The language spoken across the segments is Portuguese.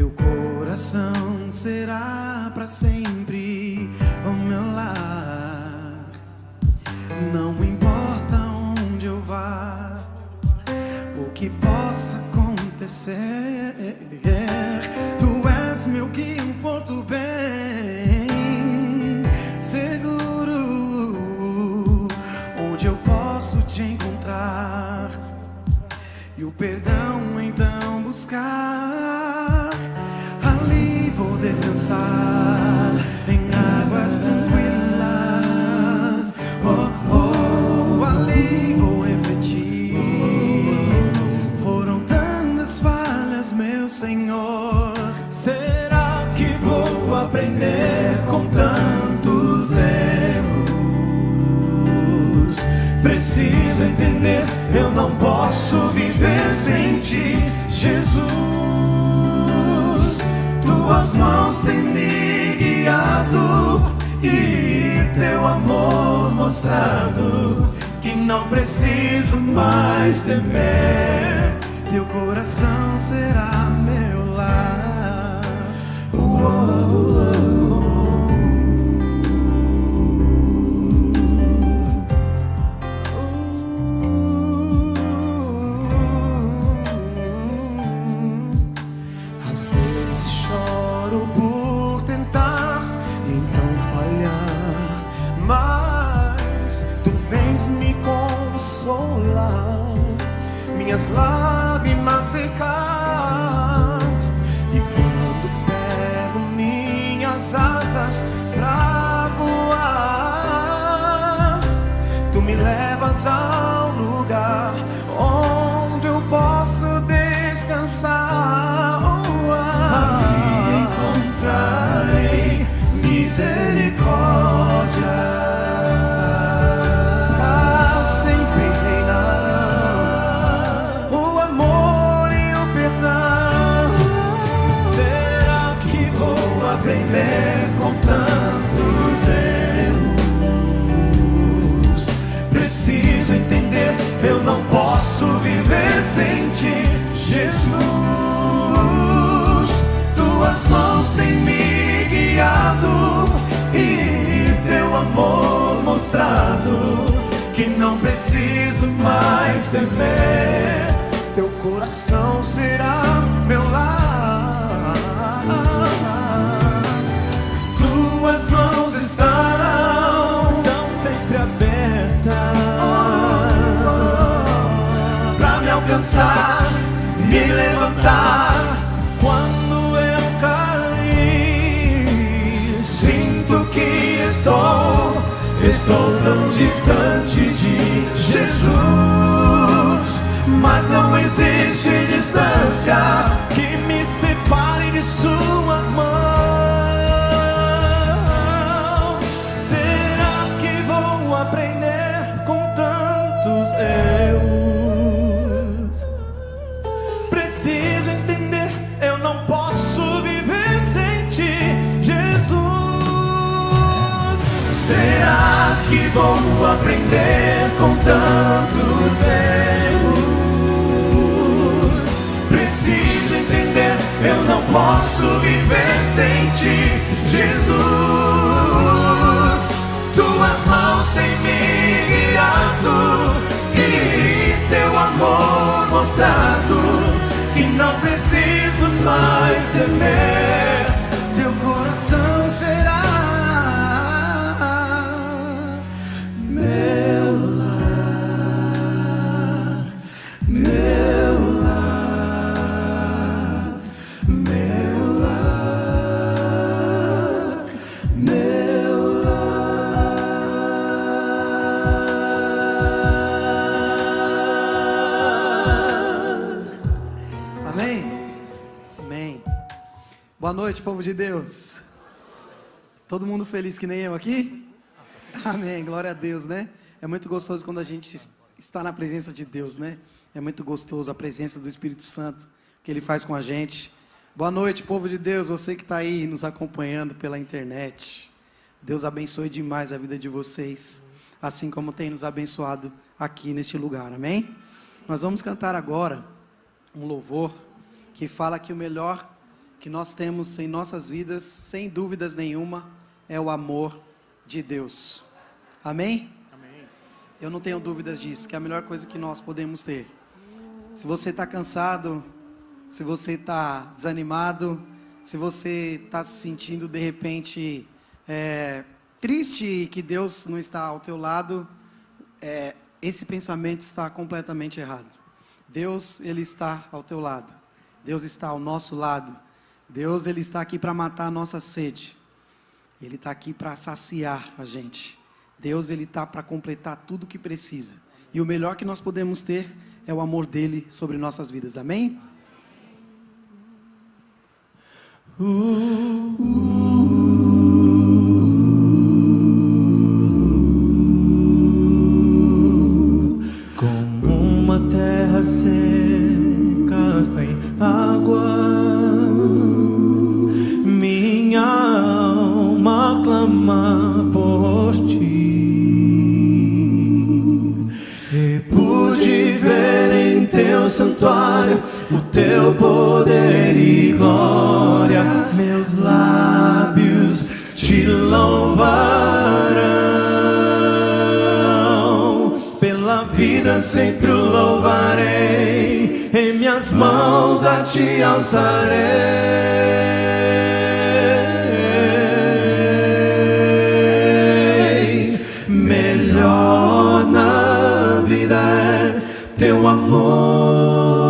teu coração será para sempre o meu lar. Não importa onde eu vá, o que possa acontecer, tu és meu guia em porto bem seguro, onde eu posso te encontrar e o perdão então buscar. Ali vou descansar em águas tranquilas. Oh, oh, ali vou refletir. Foram tantas falhas, meu Senhor. Será que vou aprender com tantos erros? Preciso entender, eu não posso viver sem ti, Jesus. Tuas mãos têm me guiado e teu amor mostrado que não preciso mais temer. Teu coração será meu lar. Às vezes choro por tentar e então falhar, mas tu vens me consolar, minhas lágrimas secar. E quando pego minhas asas pra voar, tu me levas ao lugar onde eu posso descansar. Ali encontrarei misericórdia, sempre reinar o amor e o perdão. Será que vou aprender com tantos erros? Preciso entender, eu não posso viver sem ti, Jesus. Tuas mãos têm me guiado e teu amor mostrado que não preciso mais temer. Teu coração será meu lar. Tuas mãos estão sempre abertas pra me alcançar, me levantar quando eu cair. Sinto que estou tão distante de Jesus, mas não existe distância que me separe de suas mãos. Será que vou aprender com tantos erros? Preciso entender, eu não posso viver sem ti, Jesus. Será que vou aprender com tantos erros? Preciso entender, eu não posso viver sem ti, Jesus. Tuas mãos têm me guiado e teu amor mostrado que não preciso mais temer. Teu coração será meu lar, meu lar, meu lar, meu lar. Amém? Amém. Boa noite, povo de Deus. Todo mundo feliz que nem eu aqui? Amém, glória a Deus, né? É muito gostoso quando a gente está na presença de Deus, né? É muito gostoso a presença do Espírito Santo, que Ele faz com a gente. Boa noite, povo de Deus, você que está aí nos acompanhando pela internet. Deus abençoe demais a vida de vocês, assim como tem nos abençoado aqui neste lugar, amém? Nós vamos cantar agora um louvor que fala que o melhor que nós temos em nossas vidas, sem dúvidas nenhuma, é o amor de Deus. Amém? Amém. Eu não tenho dúvidas disso, que é a melhor coisa que nós podemos ter. Se você está cansado, se você está desanimado, se você está se sentindo de repente triste e que Deus não está ao teu lado, esse pensamento está completamente errado. Deus, Ele está ao teu lado. Deus está ao nosso lado. Deus, Ele está aqui para matar a nossa sede. Ele está aqui para saciar a gente. Deus, Ele está para completar tudo o que precisa. E o melhor que nós podemos ter é o amor dEle sobre nossas vidas. Amém? Como uma terra seca sem água, minha alma clama por ti. E pude ver em teu santuário o teu poder e glória. Meus lábios te louvarão. Pela vida sempre o louvarei. Em minhas mãos a te alçarei. Melhor na vida é teu amor.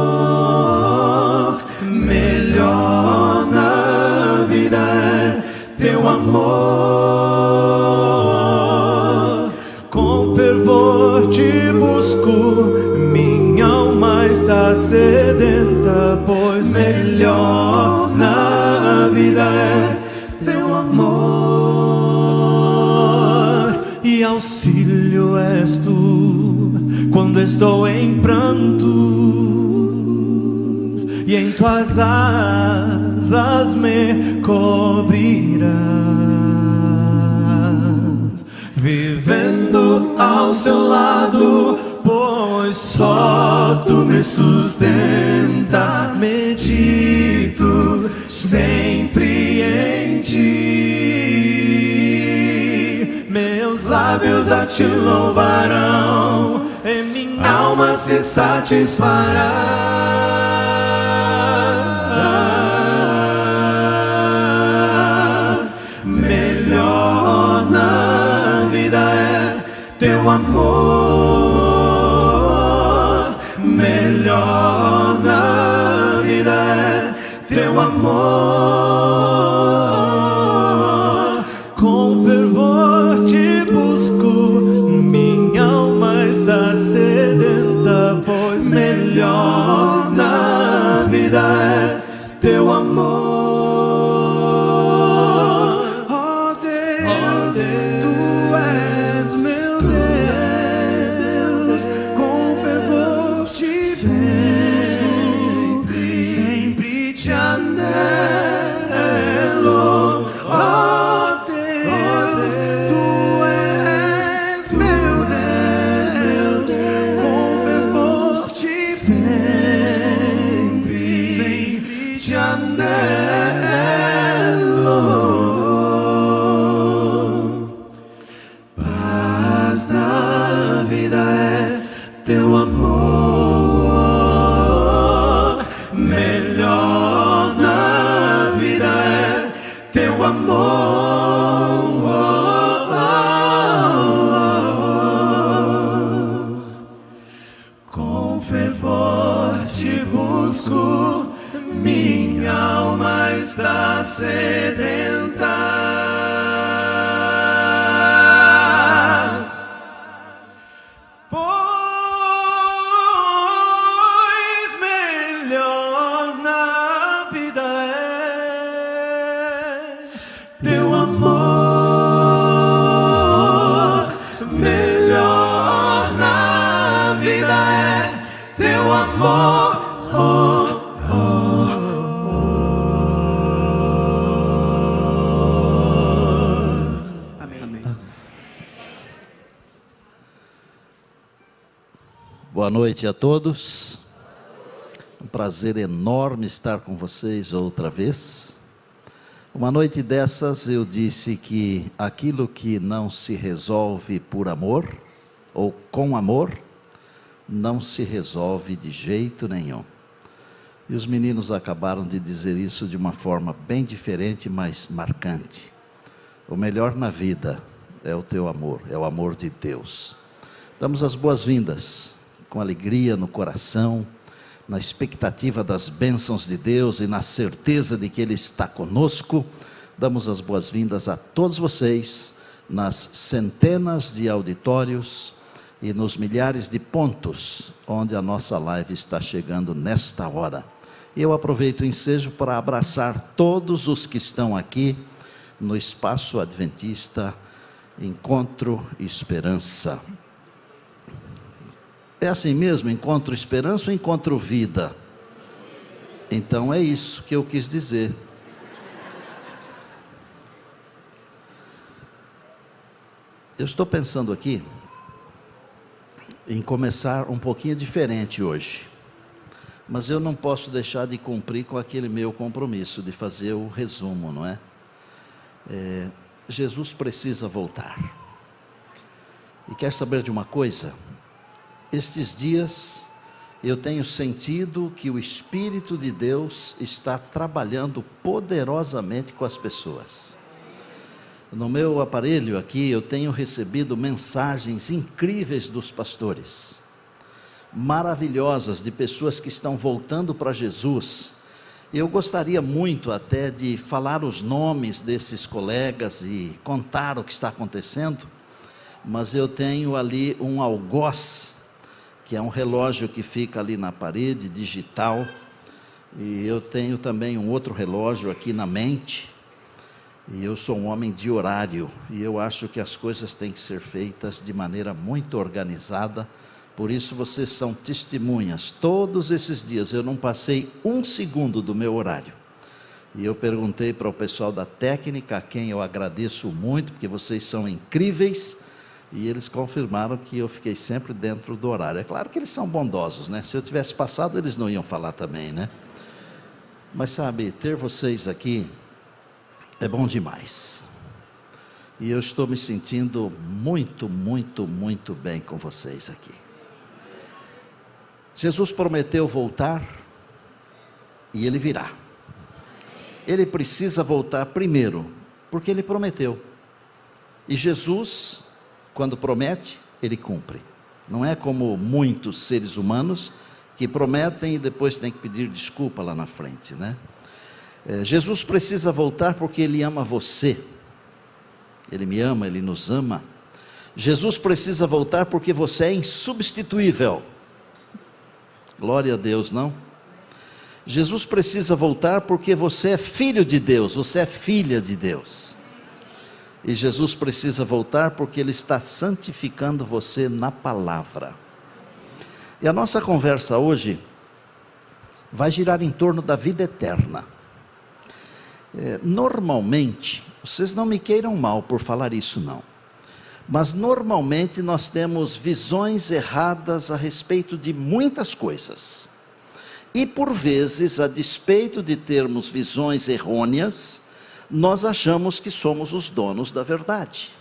Melhor na vida é teu amor. Com fervor te busco, minha alma está sedenta, pois melhor na vida é teu amor. E auxílio és tu quando estou em prantos, e em tuas asas me cobrirás, vivendo ao seu lado, pois só tu me sustenta. Medito sempre em ti, meus lábios a te louvarão, e minha alma se satisfará. Melhor na vida é teu amor. Melhor na vida é teu amor. Com fervor te busco, minha alma está sedenta, pois melhor na vida é teu amor. Oh Deus, tu és meu Deus, com fervor te busco, sempre te anelo. Oh Deus, tu és meu Deus, com fervor te busco, sempre te anelo. Paz na vida é teu amor. Melhor na vida é teu amor. Com fervor te busco, minha alma está sedenta. Pois melhor na vida é teu amor. Melhor na vida é teu amor. Amém. Boa noite a todos. Um prazer enorme estar com vocês outra vez. Uma noite dessas eu disse que aquilo que não se resolve por amor, ou com amor, não se resolve de jeito nenhum. E os meninos acabaram de dizer isso de uma forma bem diferente, mas marcante. O melhor na vida é o teu amor, é o amor de Deus. Damos as boas-vindas, com alegria no coração, na expectativa das bênçãos de Deus e na certeza de que Ele está conosco. Damos as boas-vindas a todos vocês, nas centenas de auditórios e nos milhares de pontos onde a nossa live está chegando nesta hora. Eu aproveito o ensejo para abraçar todos os que estão aqui no Espaço Adventista Encontro Esperança. É assim mesmo, encontro esperança ou encontro vida? Então é isso que eu quis dizer. Eu estou pensando aqui em começar um pouquinho diferente hoje, mas eu não posso deixar de cumprir com aquele meu compromisso de fazer o resumo, não é? Jesus precisa voltar. E quer saber de uma coisa? Estes dias eu tenho sentido que o Espírito de Deus está trabalhando poderosamente com as pessoas. No meu aparelho aqui eu tenho recebido mensagens incríveis dos pastores, maravilhosas, de pessoas que estão voltando para Jesus. Eu gostaria muito até de falar os nomes desses colegas e contar o que está acontecendo, mas eu tenho ali um algoz, que é um relógio que fica ali na parede, digital, e eu tenho também um outro relógio aqui na mente, e eu sou um homem de horário, e eu acho que as coisas têm que ser feitas de maneira muito organizada. Por isso vocês são testemunhas. Todos esses dias eu não passei um segundo do meu horário, e eu perguntei para o pessoal da técnica, a quem eu agradeço muito, porque vocês são incríveis, e eles confirmaram que eu fiquei sempre dentro do horário. É claro que eles são bondosos, né? Se eu tivesse passado, eles não iam falar também, né? Mas sabe, ter vocês aqui é bom demais. E eu estou me sentindo muito, muito, muito bem com vocês aqui. Jesus prometeu voltar e Ele virá. Ele precisa voltar primeiro, porque Ele prometeu. E Jesus, quando promete, Ele cumpre. Não é como muitos seres humanos que prometem e depois tem que pedir desculpa lá na frente, né? Jesus precisa voltar porque Ele ama você. Ele me ama, Ele nos ama. Jesus precisa voltar porque você é insubstituível. Glória a Deus, não? Jesus precisa voltar porque você é filho de Deus, você é filha de Deus. E Jesus precisa voltar porque Ele está santificando você na palavra. E a nossa conversa hoje vai girar em torno da vida eterna. Normalmente, vocês não me queiram mal por falar isso não, mas normalmente nós temos visões erradas a respeito de muitas coisas. E por vezes, a despeito de termos visões errôneas, nós achamos que somos os donos da verdade.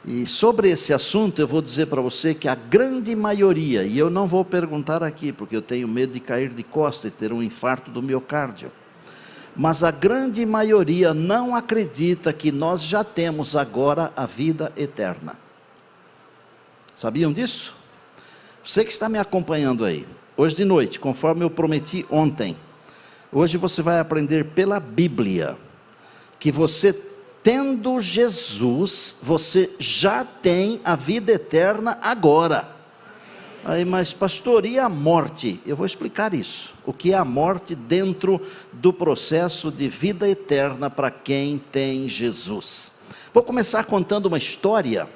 E sobre esse assunto eu vou dizer para você que a grande maioria, e eu não vou perguntar aqui porque eu tenho medo de cair de costa e ter um infarto do miocárdio, mas a grande maioria não acredita que nós já temos agora a vida eterna. Sabiam disso? Você que está me acompanhando aí, hoje de noite, conforme eu prometi ontem, hoje você vai aprender pela Bíblia, que você tendo Jesus, você já tem a vida eterna agora. Aí, mas pastor, e a morte? Eu vou explicar isso. O que é a morte dentro do processo de vida eterna para quem tem Jesus. Vou começar contando uma história.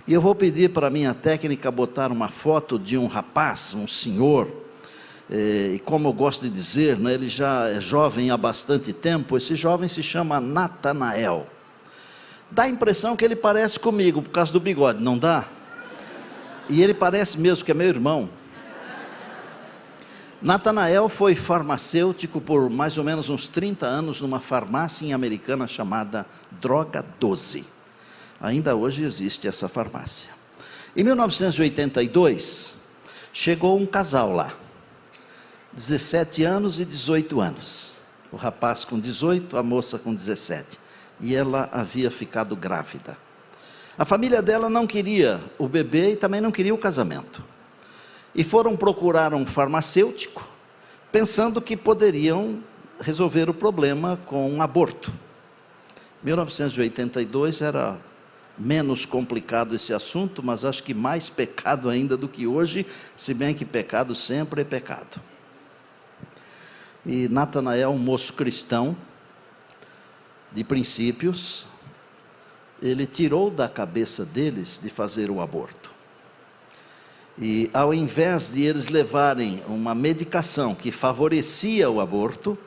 E eu vou pedir para a minha técnica botar uma foto de um rapaz, um senhor. E como eu gosto de dizer, né, ele já é jovem há bastante tempo. Esse jovem se chama Natanael. Dá a impressão que ele parece comigo por causa do bigode, não dá? E ele parece mesmo que é meu irmão. Natanael foi farmacêutico por mais ou menos uns 30 anos numa farmácia em Americana chamada Droga 12. Ainda hoje existe essa farmácia. Em 1982, chegou um casal lá, 17 anos e 18 anos. O rapaz com 18, a moça com 17. E ela havia ficado grávida. A família dela não queria o bebê e também não queria o casamento. E foram procurar um farmacêutico, pensando que poderiam resolver o problema com um aborto. 1982 era menos complicado esse assunto, mas acho que mais pecado ainda do que hoje, se bem que pecado sempre é pecado. E Natanael, um moço cristão, de princípios, ele tirou da cabeça deles de fazer o aborto. E ao invés de eles levarem uma medicação que favorecia o aborto,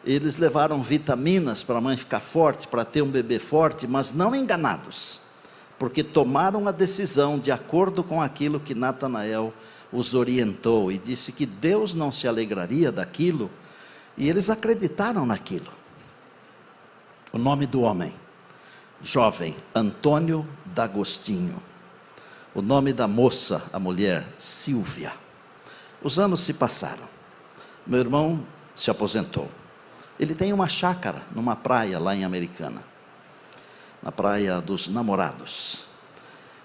eles levaram vitaminas para a mãe ficar forte, para ter um bebê forte, mas não enganados, porque tomaram a decisão de acordo com aquilo que Natanael os orientou, e disse que Deus não se alegraria daquilo, e eles acreditaram naquilo. O nome do homem, jovem, Antônio D'Agostinho. O nome da moça, a mulher, Silvia. Os anos se passaram. Meu irmão se aposentou. Ele tem uma chácara numa praia lá em Americana, na Praia dos Namorados.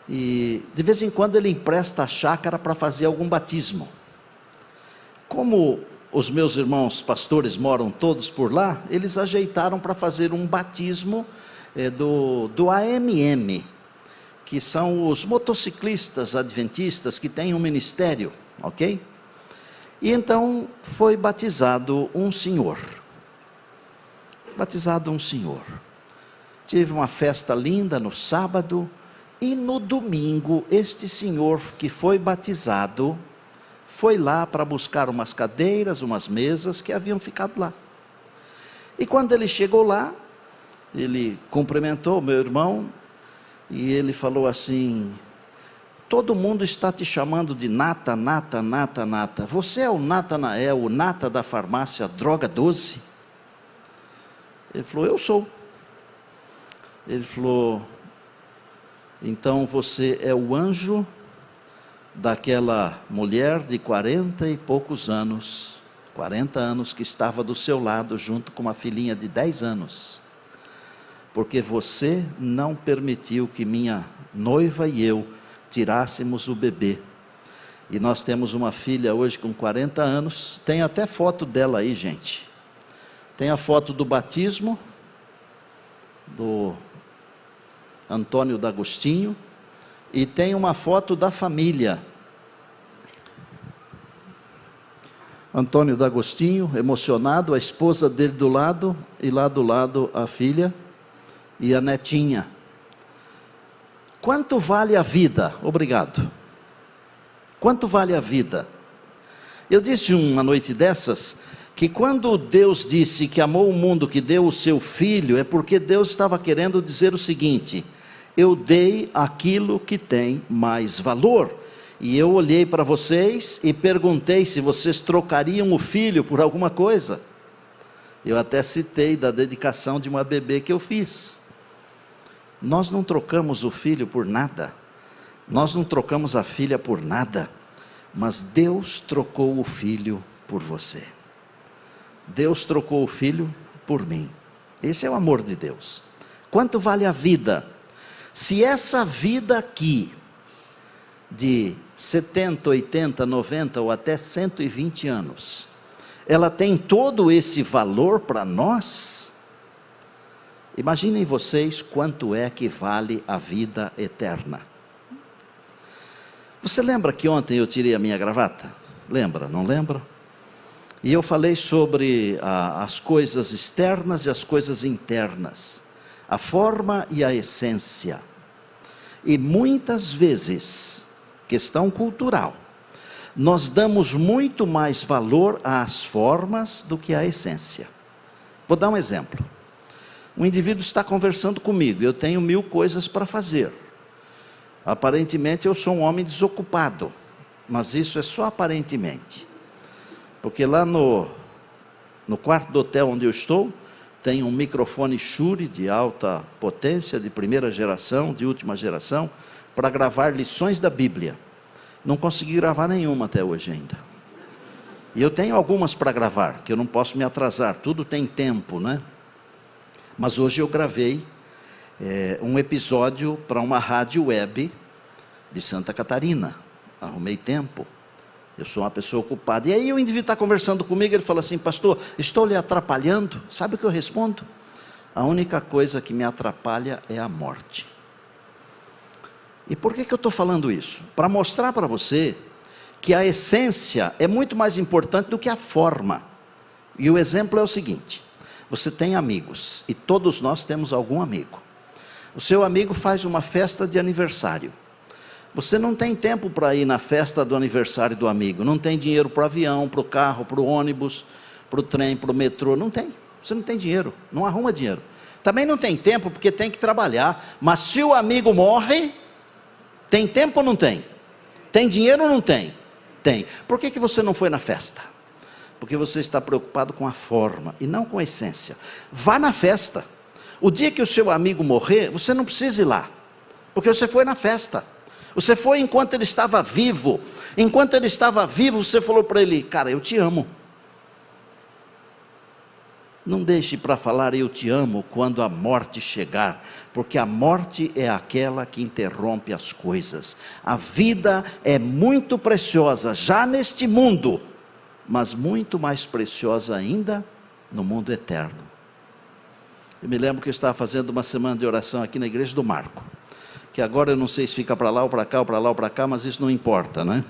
E de vez em quando ele empresta a chácara para fazer algum batismo. Como os meus irmãos pastores moram todos por lá, eles ajeitaram para fazer um batismo do AMM, que são os motociclistas adventistas que têm um ministério, ok? E então foi batizado um senhor. Tive uma festa linda no sábado, e no domingo, este senhor que foi batizado, foi lá para buscar umas cadeiras, umas mesas que haviam ficado lá. E quando ele chegou lá, ele cumprimentou o meu irmão, e ele falou assim: todo mundo está te chamando de Nata. Você é o Natanael, o Nata da farmácia Droga 12? Ele falou: eu sou. Ele falou: então você é o anjo daquela mulher de 40 e poucos anos, 40 anos, que estava do seu lado junto com uma filhinha de 10 anos. Porque você não permitiu que minha noiva e eu tirássemos o bebê. E nós temos uma filha hoje com 40 anos, tem até foto dela aí, gente. Tem a foto do batismo, do Antônio D'Agostinho, e tem uma foto da família. Antônio D'Agostinho, emocionado, a esposa dele do lado, e lá do lado a filha e a netinha. Quanto vale a vida? Obrigado. Quanto vale a vida? Eu disse uma noite dessas, que quando Deus disse que amou o mundo, que deu o seu filho, é porque Deus estava querendo dizer o seguinte: eu dei aquilo que tem mais valor. E eu olhei para vocês e perguntei se vocês trocariam o filho por alguma coisa. Eu até citei da dedicação de uma bebê que eu fiz. Nós não trocamos o filho por nada. Nós não trocamos a filha por nada. Mas Deus trocou o filho por você. Deus trocou o filho por mim. Esse é o amor de Deus. Quanto vale a vida? Se essa vida aqui, de 70, 80, 90 ou até 120 anos, ela tem todo esse valor para nós, imaginem vocês quanto é que vale a vida eterna. Você lembra que ontem eu tirei a minha gravata? Lembra, não lembra? E eu falei sobre as coisas externas e as coisas internas, a forma e a essência. E muitas vezes, questão cultural, nós damos muito mais valor às formas do que à essência. Vou dar um exemplo. Um indivíduo está conversando comigo, eu tenho 1000 coisas para fazer. Aparentemente eu sou um homem desocupado, mas isso é só aparentemente. Porque lá no quarto do hotel onde eu estou, tem um microfone Shure de alta potência, de primeira geração, de última geração, para gravar lições da Bíblia. Não consegui gravar nenhuma até hoje ainda. E eu tenho algumas para gravar, que eu não posso me atrasar, tudo tem tempo, né? Mas hoje eu gravei um episódio para uma rádio web de Santa Catarina. Arrumei tempo. Eu sou uma pessoa ocupada. E aí o indivíduo está conversando comigo, ele fala assim: pastor, estou lhe atrapalhando? Sabe o que eu respondo? A única coisa que me atrapalha é a morte. E por que eu estou falando isso? Para mostrar para você que a essência é muito mais importante do que a forma. E o exemplo é o seguinte: você tem amigos, e todos nós temos algum amigo. O seu amigo faz uma festa de aniversário. Você não tem tempo para ir na festa do aniversário do amigo, não tem dinheiro para o avião, para o carro, para o ônibus, para o trem, para o metrô, não tem. Você não tem dinheiro, não arruma dinheiro. Também não tem tempo porque tem que trabalhar, mas se o amigo morre, tem tempo ou não tem? Tem dinheiro ou não tem? Tem. Por que você não foi na festa? Porque você está preocupado com a forma e não com a essência. Vá na festa. O dia que o seu amigo morrer, você não precisa ir lá, porque você foi na festa. Você foi enquanto ele estava vivo. Enquanto ele estava vivo, você falou para ele: cara, eu te amo. Não deixe para falar eu te amo quando a morte chegar, porque a morte é aquela que interrompe as coisas. A vida é muito preciosa já neste mundo, mas muito mais preciosa ainda no mundo eterno. Eu me lembro que eu estava fazendo uma semana de oração aqui na igreja do Marco, que agora eu não sei se fica para lá ou para cá, ou para lá ou para cá, mas isso não importa, né?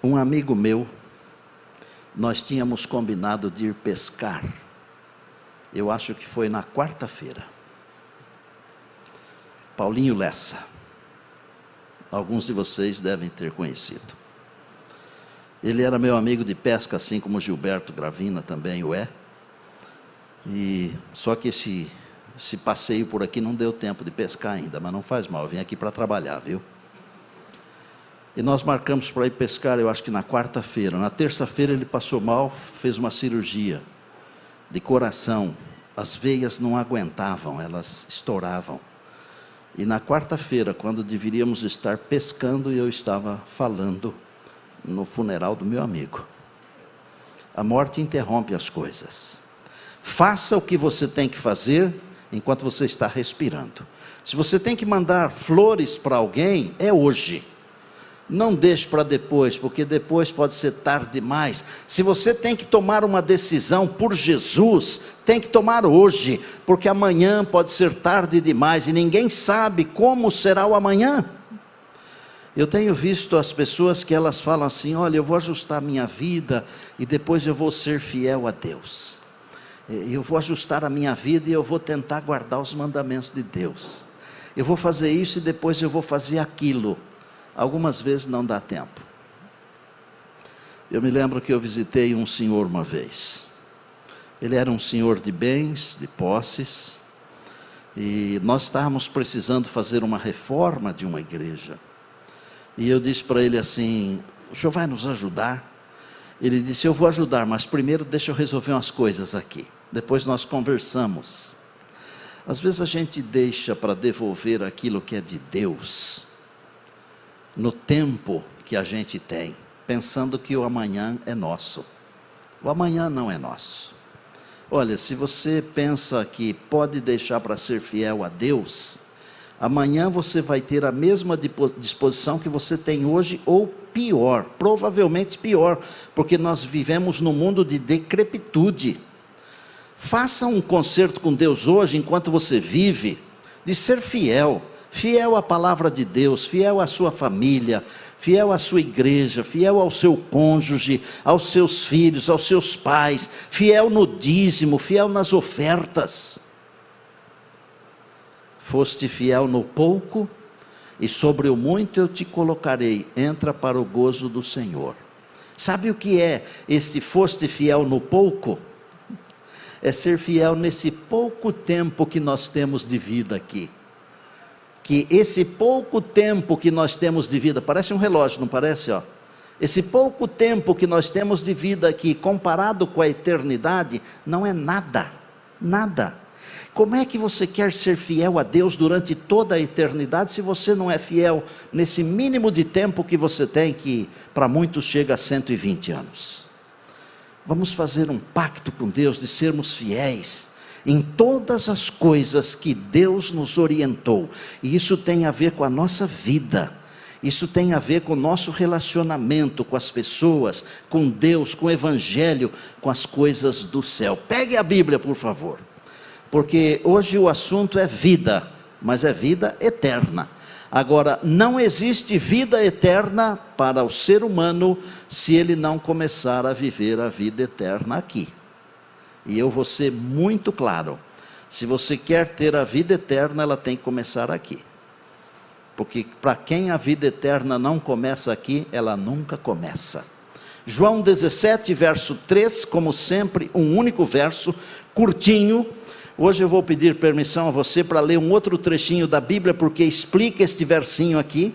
Um amigo meu, nós tínhamos combinado de ir pescar. Eu acho que foi na quarta-feira. Paulinho Lessa. Alguns de vocês devem ter conhecido. Ele era meu amigo de pesca, assim como Gilberto Gravina também o é. E só que esse passeio por aqui não deu tempo de pescar ainda, mas não faz mal, eu vim aqui para trabalhar, viu? E nós marcamos para ir pescar, eu acho que na quarta-feira. Na terça-feira ele passou mal, fez uma cirurgia de coração. As veias não aguentavam, elas estouravam. E na quarta-feira, quando deveríamos estar pescando, eu estava falando no funeral do meu amigo. A morte interrompe as coisas. Faça o que você tem que fazer enquanto você está respirando. Se você tem que mandar flores para alguém, é hoje. Não deixe para depois, porque depois pode ser tarde demais. Se você tem que tomar uma decisão por Jesus, tem que tomar hoje, porque amanhã pode ser tarde demais e ninguém sabe como será o amanhã. Eu tenho visto as pessoas que elas falam assim: olha, eu vou ajustar a minha vida e depois eu vou ser fiel a Deus. Eu vou ajustar a minha vida e eu vou tentar guardar os mandamentos de Deus. Eu vou fazer isso e depois eu vou fazer aquilo. Algumas vezes não dá tempo. Eu me lembro que eu visitei um senhor uma vez. Ele era um senhor de bens, de posses, e nós estávamos precisando fazer uma reforma de uma igreja. E eu disse para ele assim: o senhor vai nos ajudar? Ele disse: eu vou ajudar, mas primeiro deixa eu resolver umas coisas aqui. Depois nós conversamos. Às vezes a gente deixa para devolver aquilo que é de Deus, no tempo que a gente tem, pensando que o amanhã é nosso. O amanhã não é nosso. Olha, se você pensa que pode deixar para ser fiel a Deus, amanhã você vai ter a mesma disposição que você tem hoje, ou pior, provavelmente pior, porque nós vivemos num mundo de decrepitude. Faça um concerto com Deus hoje, enquanto você vive, de ser fiel. Fiel à palavra de Deus, fiel à sua família, fiel à sua igreja, fiel ao seu cônjuge, aos seus filhos, aos seus pais, fiel no dízimo, fiel nas ofertas. Foste fiel no pouco, e sobre o muito eu te colocarei, entra para o gozo do Senhor. Sabe o que é esse foste fiel no pouco? É ser fiel nesse pouco tempo que nós temos de vida aqui. Que esse pouco tempo que nós temos de vida, parece um relógio, não parece? Ó? Esse pouco tempo que nós temos de vida aqui, comparado com a eternidade, não é nada, nada. Como é que você quer ser fiel a Deus durante toda a eternidade, se você não é fiel nesse mínimo de tempo que você tem, que para muitos chega a 120 anos? Vamos fazer um pacto com Deus de sermos fiéis em todas as coisas que Deus nos orientou, e isso tem a ver com a nossa vida, isso tem a ver com o nosso relacionamento com as pessoas, com Deus, com o Evangelho, com as coisas do céu. Pegue a Bíblia, por favor, porque hoje o assunto é vida, mas é vida eterna. Agora, não existe vida eterna para o ser humano se ele não começar a viver a vida eterna aqui. E eu vou ser muito claro: se você quer ter a vida eterna, ela tem que começar aqui. Porque para quem a vida eterna não começa aqui, ela nunca começa. João 17, verso 3, como sempre, um único verso, curtinho. Hoje eu vou pedir permissão a você para ler um outro trechinho da Bíblia, porque explica este versinho aqui.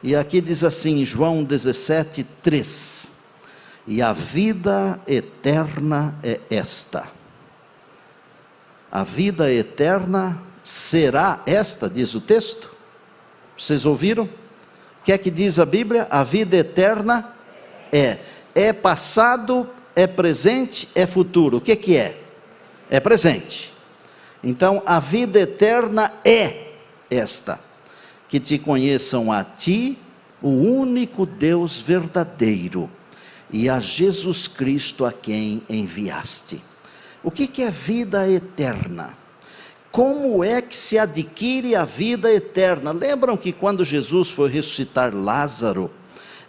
E aqui diz assim, João 17, 3. E a vida eterna é esta. A vida eterna será esta, diz o texto. Vocês ouviram? O que é que diz a Bíblia? A vida eterna é passado, é presente, é futuro. O que que é? É presente. Então a vida eterna é esta: que te conheçam a ti, o único Deus verdadeiro, e a Jesus Cristo a quem enviaste. O que é vida eterna? Como é que se adquire a vida eterna? Lembram que quando Jesus foi ressuscitar Lázaro,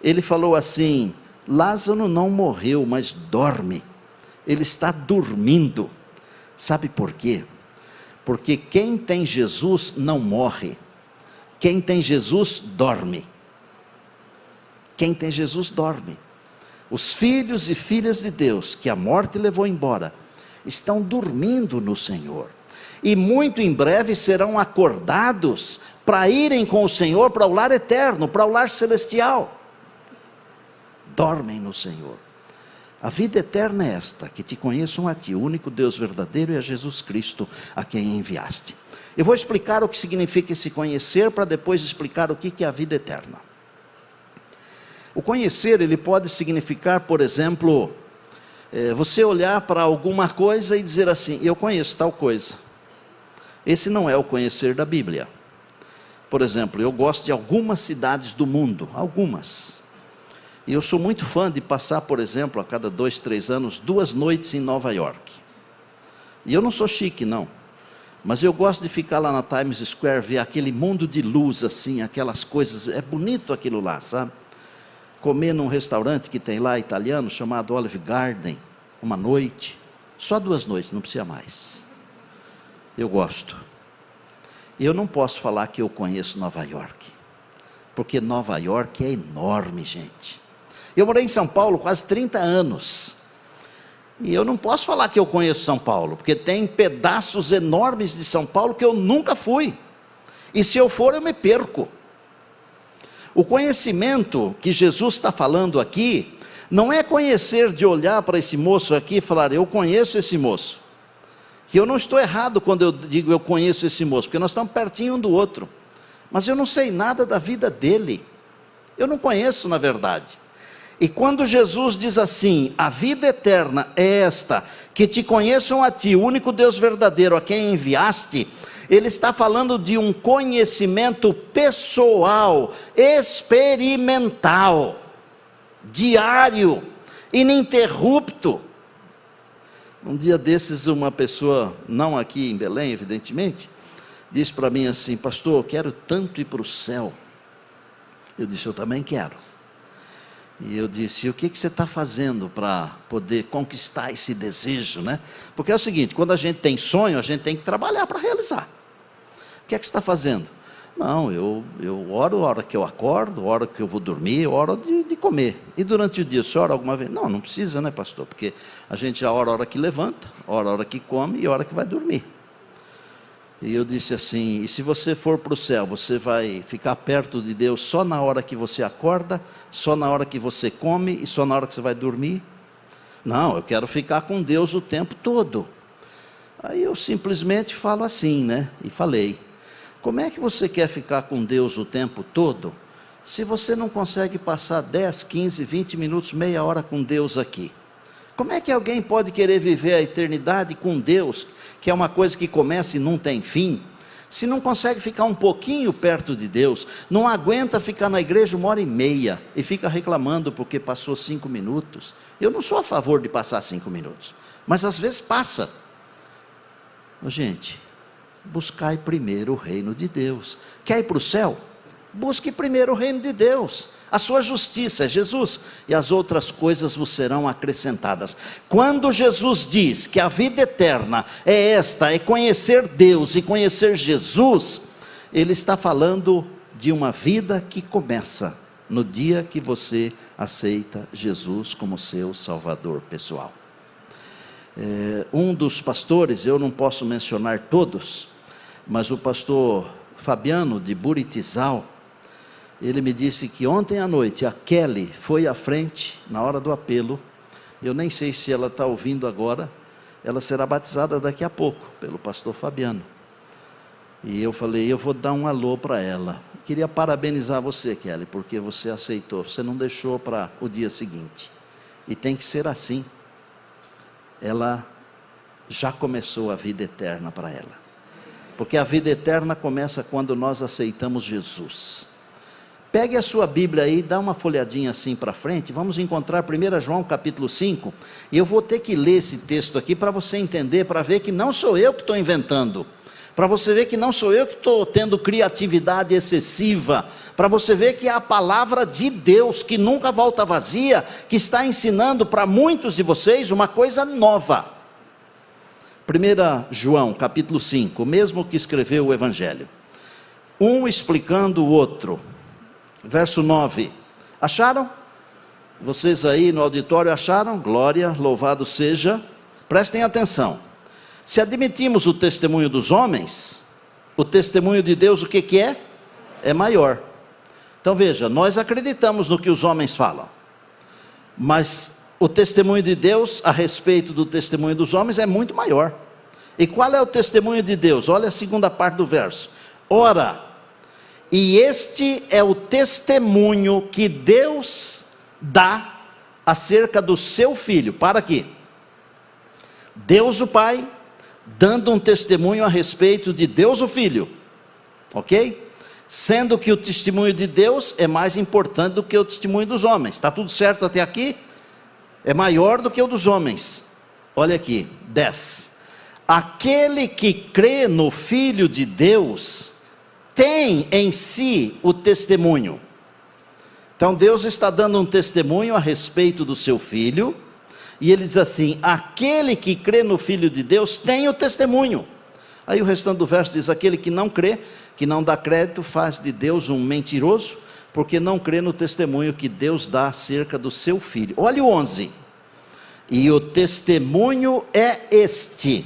ele falou assim: Lázaro não morreu, mas dorme. Ele está dormindo. Sabe por quê? Porque quem tem Jesus não morre. Quem tem Jesus dorme. Quem tem Jesus dorme. Os filhos e filhas de Deus, que a morte levou embora, estão dormindo no Senhor. E muito em breve serão acordados para irem com o Senhor para o lar eterno, para o lar celestial. Dormem no Senhor. A vida eterna é esta: que te conheçam a ti, o único Deus verdadeiro, e a Jesus Cristo a quem enviaste. Eu vou explicar o que significa esse conhecer, para depois explicar o que é a vida eterna. O conhecer, ele pode significar, por exemplo, você olhar para alguma coisa e dizer assim: eu conheço tal coisa. Esse não é o conhecer da Bíblia. Por exemplo, eu gosto de algumas cidades do mundo, algumas. E eu sou muito fã de passar, por exemplo, a cada 2, 3 anos, 2 noites em Nova York. E eu não sou chique, não. Mas eu gosto de ficar lá na Times Square, ver aquele mundo de luz assim, aquelas coisas, é bonito aquilo lá, sabe? Comer num restaurante que tem lá italiano, chamado Olive Garden, uma noite, só 2 noites, não precisa mais. Eu gosto. E eu não posso falar que eu conheço Nova York, porque Nova York é enorme, gente. Eu morei em São Paulo quase 30 anos, e eu não posso falar que eu conheço São Paulo, porque tem pedaços enormes de São Paulo que eu nunca fui, e se eu for eu me perco. O conhecimento que Jesus está falando aqui, não é conhecer de olhar para esse moço aqui e falar: eu conheço esse moço. Que eu não estou errado quando eu digo eu conheço esse moço, porque nós estamos pertinho um do outro, mas eu não sei nada da vida dele, eu não conheço na verdade. E quando Jesus diz assim: a vida eterna é esta, que te conheçam a ti, o único Deus verdadeiro, a quem enviaste, ele está falando de um conhecimento pessoal, experimental, diário, ininterrupto. Um dia desses, uma pessoa, não aqui em Belém, evidentemente, disse para mim assim: pastor, eu quero tanto ir para o céu. Eu disse: eu também quero. E eu disse: e o que você está fazendo para poder conquistar esse desejo, né? Porque é o seguinte, quando a gente tem sonho, a gente tem que trabalhar para realizar. O que é que você está fazendo? Não, eu oro a hora que eu acordo, a hora que eu vou dormir, a hora de comer. E durante o dia, você ora alguma vez? Não, não precisa, né, pastor? Porque a gente já ora a hora que levanta, ora a hora que come e a hora que vai dormir. E eu disse assim: e se você for para o céu, você vai ficar perto de Deus só na hora que você acorda, só na hora que você come e só na hora que você vai dormir? Não, eu quero ficar com Deus o tempo todo. Aí eu simplesmente falo assim, né? E falei: como é que você quer ficar com Deus o tempo todo, se você não consegue passar 10, 15, 20 minutos, meia hora com Deus aqui? Como é que alguém pode querer viver a eternidade com Deus, que é uma coisa que começa e não tem fim, se não consegue ficar um pouquinho perto de Deus, não aguenta ficar na igreja 1h30 e fica reclamando porque passou 5 minutos? Eu não sou a favor de passar 5 minutos, mas às vezes passa. Gente, buscai primeiro o reino de Deus. Quer ir para o céu? Busque primeiro o reino de Deus, a sua justiça é Jesus, e as outras coisas vos serão acrescentadas. Quando Jesus diz que a vida eterna é esta, é conhecer Deus e conhecer Jesus, Ele está falando de uma vida que começa no dia que você aceita Jesus como seu Salvador pessoal. Um dos pastores, eu não posso mencionar todos, mas o pastor Fabiano de Buritizal, ele me disse que ontem à noite a Kelly foi à frente, na hora do apelo. Eu nem sei se ela está ouvindo agora. Ela será batizada daqui a pouco, pelo pastor Fabiano. E eu falei: eu vou dar um alô para ela. Queria parabenizar você, Kelly, porque você aceitou. Você não deixou para o dia seguinte. E tem que ser assim. Ela já começou a vida eterna para ela. Porque a vida eterna começa quando nós aceitamos Jesus. Pegue a sua Bíblia aí, dá uma folhadinha assim para frente, vamos encontrar 1 João capítulo 5, e eu vou ter que ler esse texto aqui para você entender, para ver que não sou eu que estou inventando, para você ver que não sou eu que estou tendo criatividade excessiva, para você ver que é a palavra de Deus, que nunca volta vazia, que está ensinando para muitos de vocês uma coisa nova. 1 João capítulo 5, o mesmo que escreveu o Evangelho, um explicando o outro. Verso 9, acharam? Vocês aí no auditório acharam? Glória, louvado seja. Prestem atenção. Se admitimos o testemunho dos homens, o testemunho de Deus o que é? É maior. Então veja, nós acreditamos no que os homens falam, mas o testemunho de Deus a respeito do testemunho dos homens é muito maior. E qual é o testemunho de Deus? Olha a segunda parte do verso. Ora, e este é o testemunho que Deus dá acerca do seu Filho. Para quê? Deus o Pai dando um testemunho a respeito de Deus o Filho. Ok? Sendo que o testemunho de Deus é mais importante do que o testemunho dos homens. Está tudo certo até aqui? É maior do que o dos homens. Olha aqui, 10. Aquele que crê no Filho de Deus tem em si o testemunho. Então Deus está dando um testemunho a respeito do seu Filho, e ele diz assim: aquele que crê no Filho de Deus tem o testemunho. Aí o restante do verso diz: aquele que não crê, que não dá crédito, faz de Deus um mentiroso, porque não crê no testemunho que Deus dá acerca do seu Filho. Olha o 11. E o testemunho é este.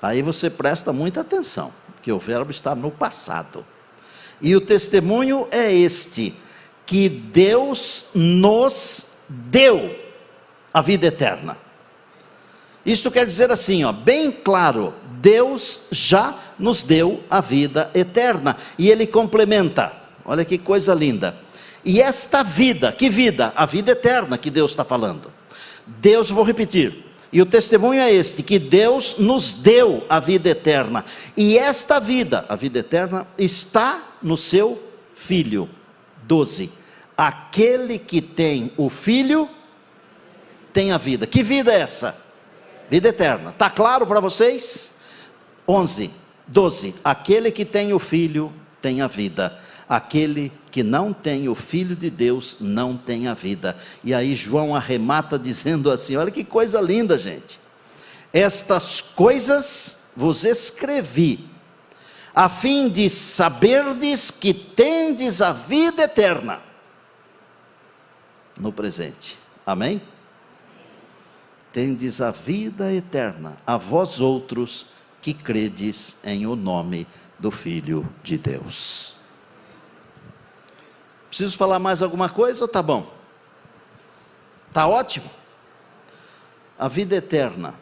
Aí você presta muita atenção, que o verbo está no passado. E o testemunho é este, que Deus nos deu a vida eterna. Isto quer dizer assim, bem claro, Deus já nos deu a vida eterna. E ele complementa, olha que coisa linda. E esta vida, que vida? A vida eterna que Deus está falando. Deus, vou repetir. E o testemunho é este, que Deus nos deu a vida eterna. E esta vida, a vida eterna, está no seu Filho. 12. Aquele que tem o Filho, tem a vida. Que vida é essa? Vida eterna. Está claro para vocês? 11, 12. Aquele que tem o Filho, tem a vida. Aquele que não tem o Filho de Deus, não tem a vida. E aí João arremata dizendo assim, olha que coisa linda, gente. Estas coisas vos escrevi, a fim de saberdes que tendes a vida eterna no presente. Amém? Tendes a vida eterna, a vós outros que credes em o nome do Filho de Deus. Preciso falar mais alguma coisa ou tá bom? Tá ótimo? A vida eterna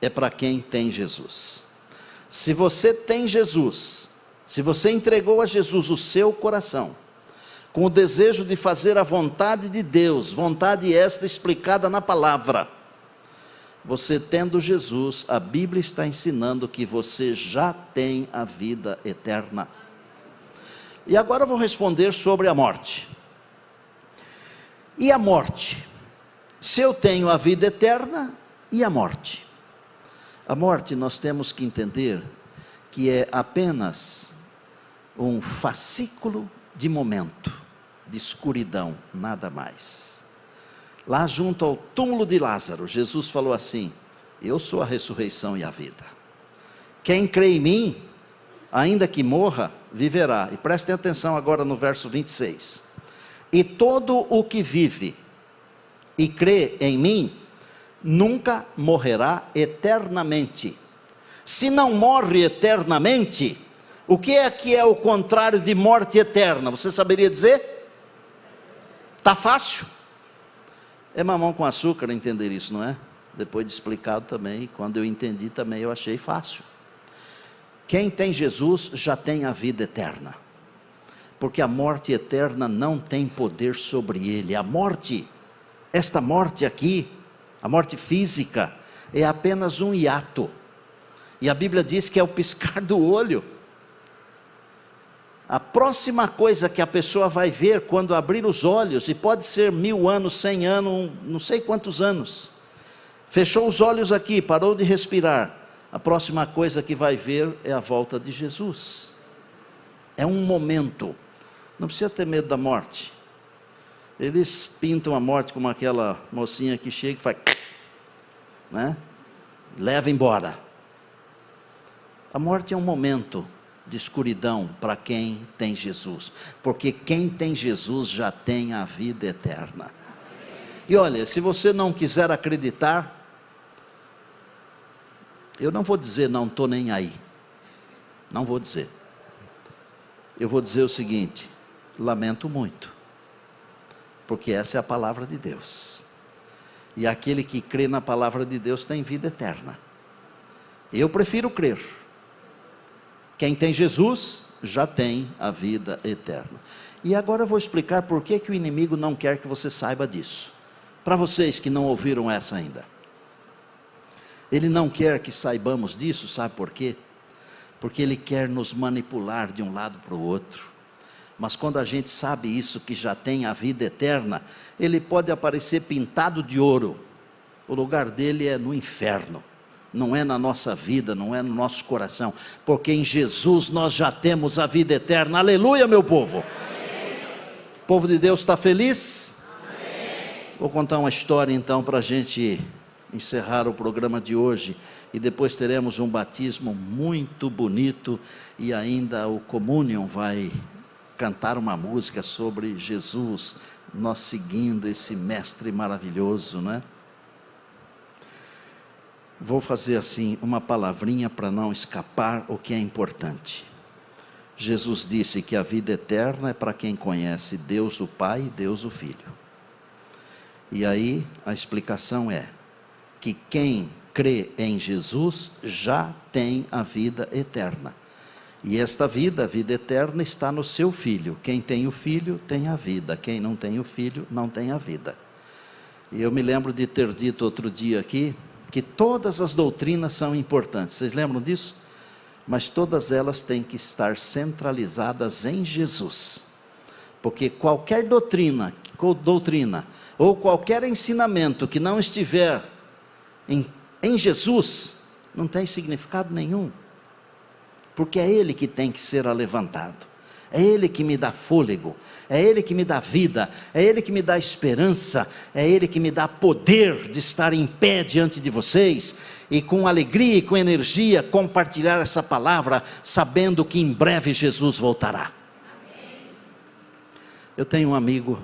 é para quem tem Jesus. Se você tem Jesus, se você entregou a Jesus o seu coração, com o desejo de fazer a vontade de Deus, vontade esta explicada na palavra, você tendo Jesus, a Bíblia está ensinando que você já tem a vida eterna. E agora eu vou responder sobre a morte. E a morte? Se eu tenho a vida eterna, e a morte? A morte nós temos que entender que é apenas um fascículo de momento, de escuridão, nada mais. Lá junto ao túmulo de Lázaro, Jesus falou assim: eu sou a ressurreição e a vida. Quem crê em mim, ainda que morra, viverá. E prestem atenção agora no verso 26. E todo o que vive e crê em mim, nunca morrerá eternamente. Se não morre eternamente, o que é o contrário de morte eterna? Você saberia dizer? Está fácil. É mamão com açúcar entender isso, não é? Depois de explicado também, quando eu entendi também eu achei fácil. Quem tem Jesus já tem a vida eterna, porque a morte eterna não tem poder sobre ele. A morte, esta morte aqui, a morte física, é apenas um hiato, e a Bíblia diz que é o piscar do olho. A próxima coisa que a pessoa vai ver quando abrir os olhos, e pode ser 1000 anos, 100 anos, não sei quantos anos, fechou os olhos aqui, parou de respirar, a próxima coisa que vai ver é a volta de Jesus. É um momento. Não precisa ter medo da morte. Eles pintam a morte como aquela mocinha que chega e faz, né? Leva embora. A morte é um momento de escuridão para quem tem Jesus, porque quem tem Jesus já tem a vida eterna. E olha, se você não quiser acreditar, eu não vou dizer não estou nem aí, não vou dizer. Eu vou dizer o seguinte: lamento muito, porque essa é a palavra de Deus, e aquele que crê na palavra de Deus tem vida eterna. Eu prefiro crer. Quem tem Jesus já tem a vida eterna. E agora eu vou explicar por que o inimigo não quer que você saiba disso. Para vocês que não ouviram essa ainda, ele não quer que saibamos disso, sabe por quê? Porque ele quer nos manipular de um lado para o outro. Mas quando a gente sabe isso, que já tem a vida eterna, ele pode aparecer pintado de ouro. O lugar dele é no inferno. Não é na nossa vida, não é no nosso coração, porque em Jesus nós já temos a vida eterna. Aleluia, meu povo. Amém. O povo de Deus está feliz? Amém. Vou contar uma história então para a gente encerrar o programa de hoje, e depois teremos um batismo muito bonito, e ainda o Communion vai cantar uma música sobre Jesus, nós seguindo esse mestre maravilhoso, né? Vou fazer assim uma palavrinha para não escapar o que é importante. Jesus disse que a vida eterna é para quem conhece Deus o Pai e Deus o Filho. E aí a explicação é que quem crê em Jesus já tem a vida eterna. E esta vida, a vida eterna, está no seu Filho. Quem tem o Filho tem a vida. Quem não tem o Filho não tem a vida. E eu me lembro de ter dito outro dia aqui que todas as doutrinas são importantes. Vocês lembram disso? Mas todas elas têm que estar centralizadas em Jesus. Porque qualquer doutrina ou qualquer ensinamento que não estiver em Jesus, não tem significado nenhum. Porque é Ele que tem que ser alevantado. É Ele que me dá fôlego, é Ele que me dá vida, é Ele que me dá esperança, é Ele que me dá poder de estar em pé diante de vocês, e com alegria e com energia compartilhar essa palavra, sabendo que em breve Jesus voltará. Amém. Eu tenho um amigo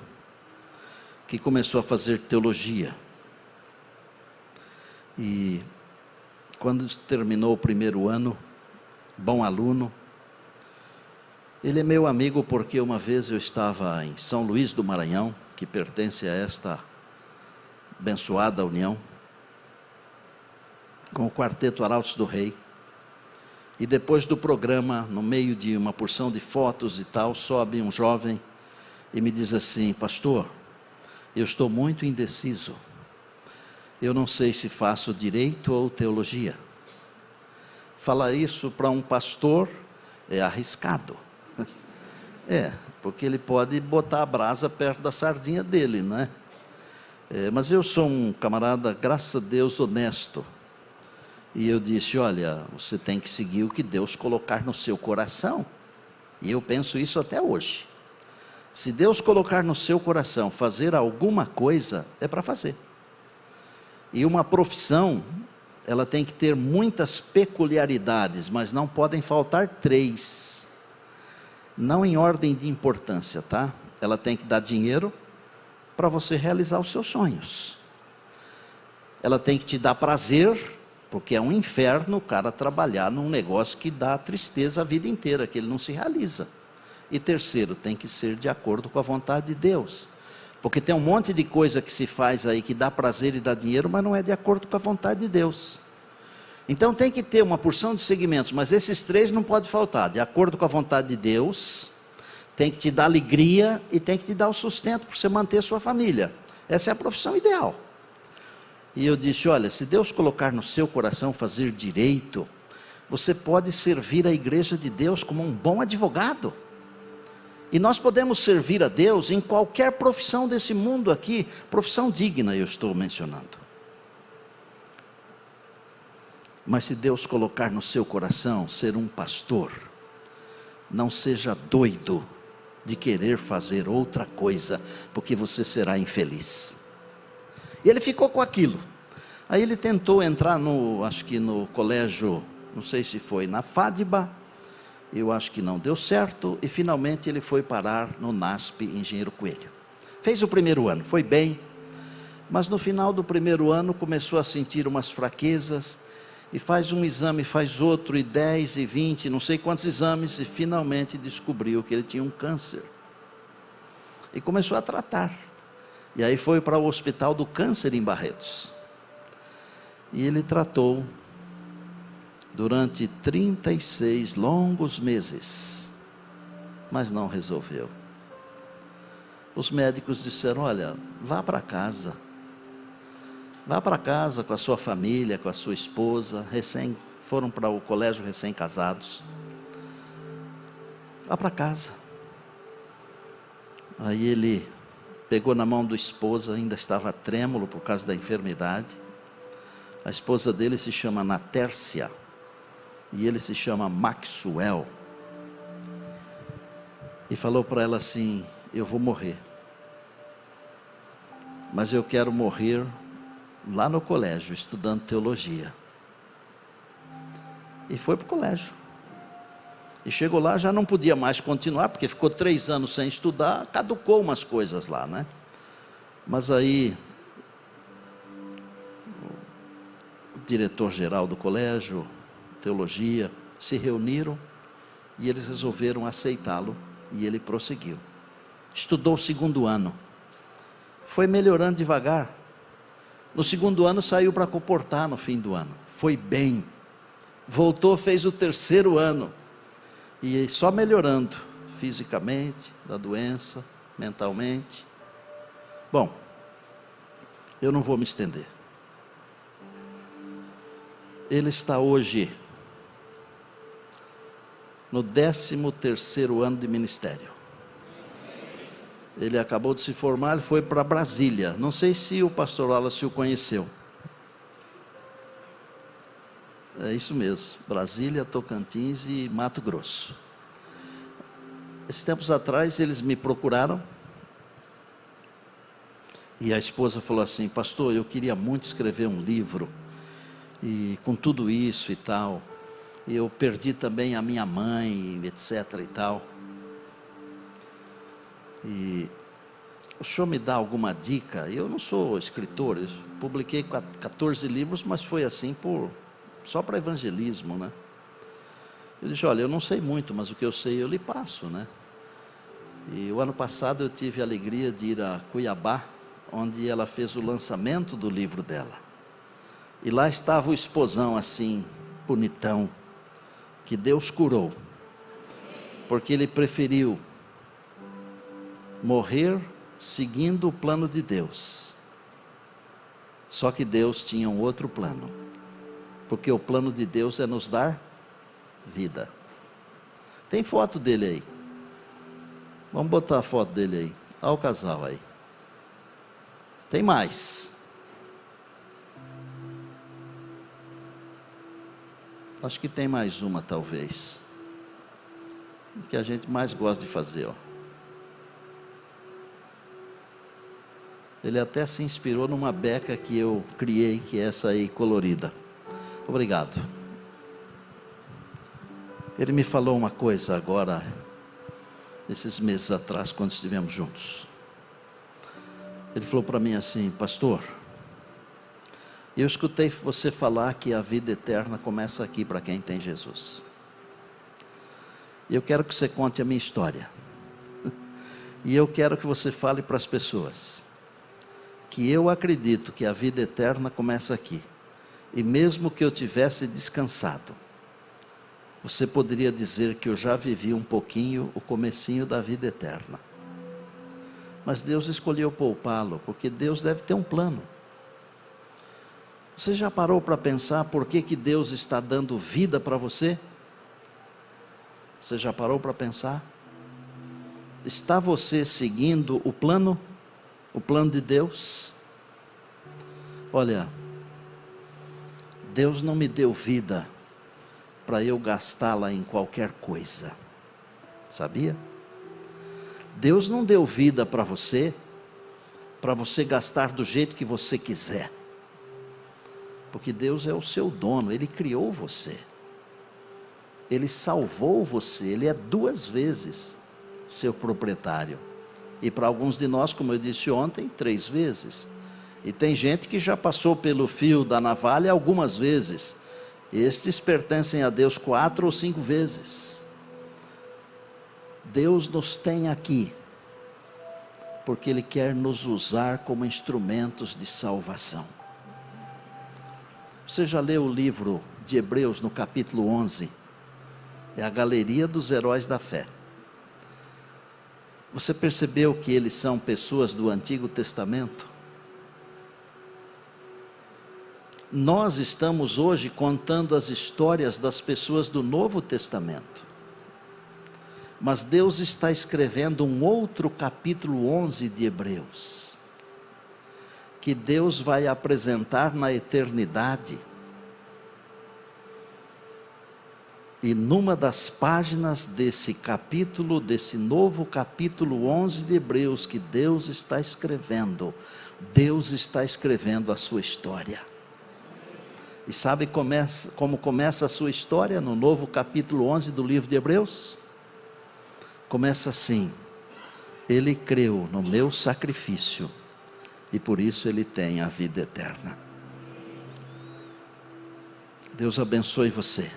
que começou a fazer teologia, e quando terminou o primeiro ano, bom aluno. Ele é meu amigo porque uma vez eu estava em São Luís do Maranhão, que pertence a esta abençoada união, com o quarteto Arautos do Rei. E depois do programa, no meio de uma porção de fotos e tal, sobe um jovem e me diz assim: pastor, eu estou muito indeciso. Eu não sei se faço direito ou teologia. Falar isso para um pastor é arriscado. Porque ele pode botar a brasa perto da sardinha dele, né? Mas eu sou um camarada, graças a Deus, honesto. E eu disse: olha, você tem que seguir o que Deus colocar no seu coração. E eu penso isso até hoje. Se Deus colocar no seu coração fazer alguma coisa, é para fazer. E uma profissão, ela tem que ter muitas peculiaridades, mas não podem faltar 3. Não em ordem de importância, tá? Ela tem que dar dinheiro para você realizar os seus sonhos. Ela tem que te dar prazer, porque é um inferno o cara trabalhar num negócio que dá tristeza a vida inteira, que ele não se realiza. E terceiro, tem que ser de acordo com a vontade de Deus. Porque tem um monte de coisa que se faz aí que dá prazer e dá dinheiro, mas não é de acordo com a vontade de Deus. Então tem que ter uma porção de segmentos, mas esses 3 não pode faltar. De acordo com a vontade de Deus, tem que te dar alegria e tem que te dar o sustento para você manter a sua família. Essa é a profissão ideal. E eu disse: olha, se Deus colocar no seu coração fazer direito, você pode servir a igreja de Deus como um bom advogado. E nós podemos servir a Deus em qualquer profissão desse mundo aqui, profissão digna eu estou mencionando. Mas se Deus colocar no seu coração ser um pastor, não seja doido de querer fazer outra coisa, porque você será infeliz. E ele ficou com aquilo. Aí ele tentou entrar acho que no colégio, não sei se foi na FADBA, eu acho que não deu certo, e finalmente ele foi parar no NASP Engenheiro Coelho. Fez o primeiro ano, foi bem, mas no final do primeiro ano começou a sentir umas fraquezas, e faz um exame, faz outro, e 10, e 20, não sei quantos exames, e finalmente descobriu que ele tinha um câncer. E começou a tratar. E aí foi para o Hospital do Câncer em Barretos. E ele tratou durante 36 longos meses, mas não resolveu. Os médicos disseram: olha, vá para casa. Vá para casa com a sua família, com a sua esposa, foram para o colégio recém-casados. Vá para casa. Aí ele pegou na mão da esposa, ainda estava trêmulo por causa da enfermidade. A esposa dele se chama Natércia, e ele se chama Maxwell. E falou para ela assim: eu vou morrer, mas eu quero morrer lá no colégio, estudando teologia. E foi para o colégio. E chegou lá, já não podia mais continuar, porque ficou 3 anos sem estudar, caducou umas coisas lá, né? Mas aí, o diretor-geral do colégio, teologia, se reuniram, e eles resolveram aceitá-lo, e ele prosseguiu. Estudou o 2º ano, foi melhorando devagar. No 2º ano saiu para comportar no fim do ano, foi bem. Voltou, fez o 3º ano, e só melhorando, fisicamente, da doença, mentalmente. Bom, eu não vou me estender. Ele está hoje no 13º ano de ministério. Ele acabou de se formar, ele foi para Brasília. Não sei se o pastor Wallace o conheceu. É isso mesmo, Brasília, Tocantins e Mato Grosso. Esses tempos atrás eles me procuraram, e a esposa falou assim: pastor, eu queria muito escrever um livro, e com tudo isso e tal, eu perdi também a minha mãe, etc e tal, e o senhor me dá alguma dica? Eu não sou escritor, eu publiquei 14 livros, mas foi assim por só para evangelismo, né? Eu disse, olha, eu não sei muito, mas o que eu sei eu lhe passo, né? E o ano passado eu tive a alegria de ir a Cuiabá, onde ela fez o lançamento do livro dela. E lá estava o esposão assim, bonitão, que Deus curou, porque ele preferiu morrer seguindo o plano de Deus. Só que Deus tinha um outro plano, porque o plano de Deus é nos dar vida. Tem foto dele aí? Vamos botar a foto dele aí. Olha o casal aí. Tem mais. Acho que tem mais uma, talvez. Que a gente mais gosta de fazer, ó. Ele até se inspirou numa beca que eu criei, que é essa aí, colorida. Obrigado. Ele me falou uma coisa agora, esses meses atrás, quando estivemos juntos. Ele falou para mim assim, pastor, eu escutei você falar que a vida eterna começa aqui para quem tem Jesus. E eu quero que você conte a minha história. E eu quero que você fale para as pessoas que eu acredito que a vida eterna começa aqui. E mesmo que eu tivesse descansado, você poderia dizer que eu já vivi um pouquinho o comecinho da vida eterna. Mas Deus escolheu poupá-lo, porque Deus deve ter um plano. Você já parou para pensar por que Deus está dando vida para você? Você já parou para pensar? Está você seguindo o plano de Deus? Olha, Deus não me deu vida para eu gastá-la em qualquer coisa, sabia? Deus não deu vida para você gastar do jeito que você quiser, porque Deus é o seu dono, Ele criou você, Ele salvou você, Ele é 2 vezes seu proprietário, e para alguns de nós, como eu disse ontem, 3 vezes, e tem gente que já passou pelo fio da navalha algumas vezes. Estes pertencem a Deus 4 ou 5 vezes. Deus nos tem aqui, porque Ele quer nos usar como instrumentos de salvação. Você já leu o livro de Hebreus no capítulo 11? É a galeria dos heróis da fé. Você percebeu que eles são pessoas do Antigo Testamento? Nós estamos hoje contando as histórias das pessoas do Novo Testamento. Mas Deus está escrevendo um outro capítulo 11 de Hebreus, que Deus vai apresentar na eternidade. E numa das páginas desse capítulo, desse novo capítulo 11 de Hebreus, que Deus está escrevendo a sua história. E sabe como começa a sua história no novo capítulo 11 do livro de Hebreus? Começa assim: Ele creu no meu sacrifício e por isso Ele tem a vida eterna. Deus abençoe você.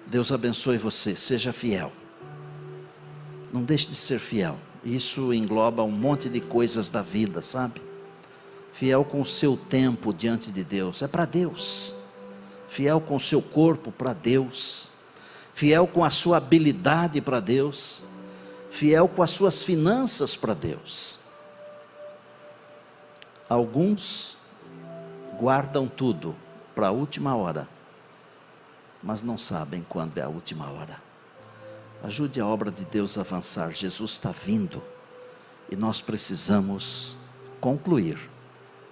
Deus abençoe você, seja fiel. Não deixe de ser fiel. Isso engloba um monte de coisas da vida, sabe? Fiel com o seu tempo diante de Deus, é para Deus. Fiel com o seu corpo, para Deus. Fiel com a sua habilidade, para Deus. Fiel com as suas finanças, para Deus. Alguns guardam tudo para a última hora, mas não sabem quando é a última hora. Ajude a obra de Deus a avançar. Jesus está vindo e nós precisamos concluir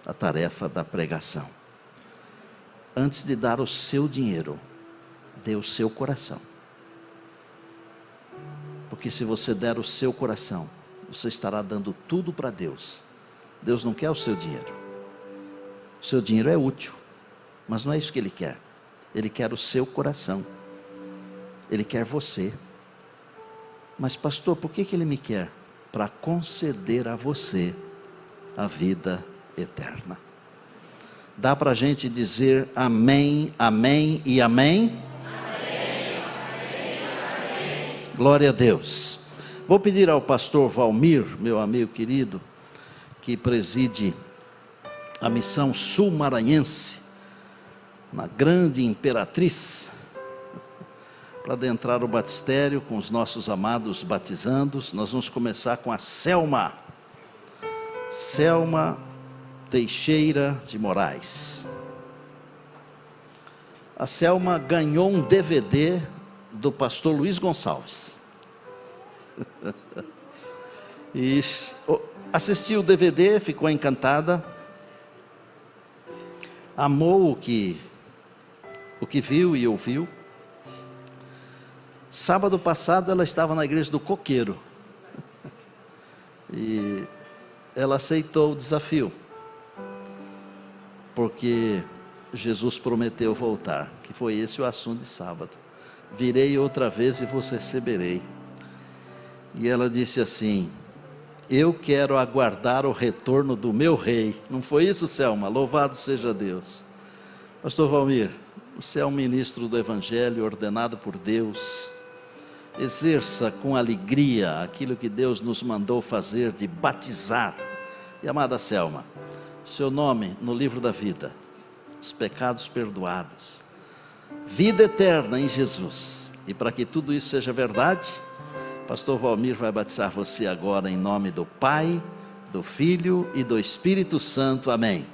a tarefa da pregação. Antes de dar o seu dinheiro, dê o seu coração. Porque se você der o seu coração, você estará dando tudo para Deus. Deus não quer o seu dinheiro. O seu dinheiro é útil, mas não é isso que Ele quer. Ele quer o seu coração. Ele quer você. Mas pastor, por que Ele me quer? Para conceder a você a vida eterna. Dá para a gente dizer amém, amém e amém? Glória a Deus. Vou pedir ao pastor Valmir, meu amigo querido, que preside a missão sul-maranhense, na Grande Imperatriz, para adentrar o batistério com os nossos amados batizandos. Nós vamos começar com a Selma Teixeira de Moraes. A Selma ganhou um DVD do pastor Luiz Gonçalves. E assistiu o DVD, ficou encantada, amou o que viu e ouviu. Sábado passado ela estava na igreja do Coqueiro e ela aceitou o desafio, porque Jesus prometeu voltar, que foi esse o assunto de sábado. Virei outra vez e vos receberei. E ela disse assim: eu quero aguardar o retorno do meu rei. Não foi isso, Selma? Louvado seja Deus. Pastor Valmir, você é um ministro do Evangelho ordenado por Deus. Exerça com alegria aquilo que Deus nos mandou fazer, de batizar. E amada Selma, seu nome no livro da vida, os pecados perdoados, vida eterna em Jesus. E para que tudo isso seja verdade, pastor Valmir vai batizar você agora em nome do Pai, do Filho e do Espírito Santo. Amém.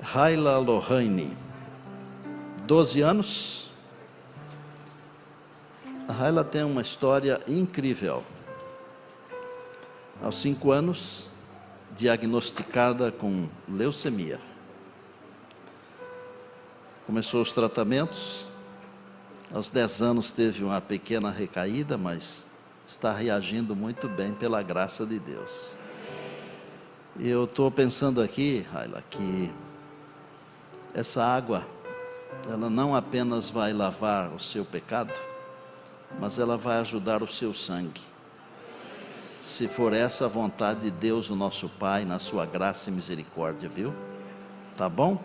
Raila Lohane, 12 anos. A Raila tem uma história incrível. Aos 5 anos, diagnosticada com leucemia. Começou os tratamentos. Aos 10 anos teve uma pequena recaída, mas está reagindo muito bem pela graça de Deus. E eu estou pensando aqui, Raila, que essa água, ela não apenas vai lavar o seu pecado, mas ela vai ajudar o seu sangue. Se for essa a vontade de Deus, o nosso Pai, na sua graça e misericórdia, viu? Tá bom?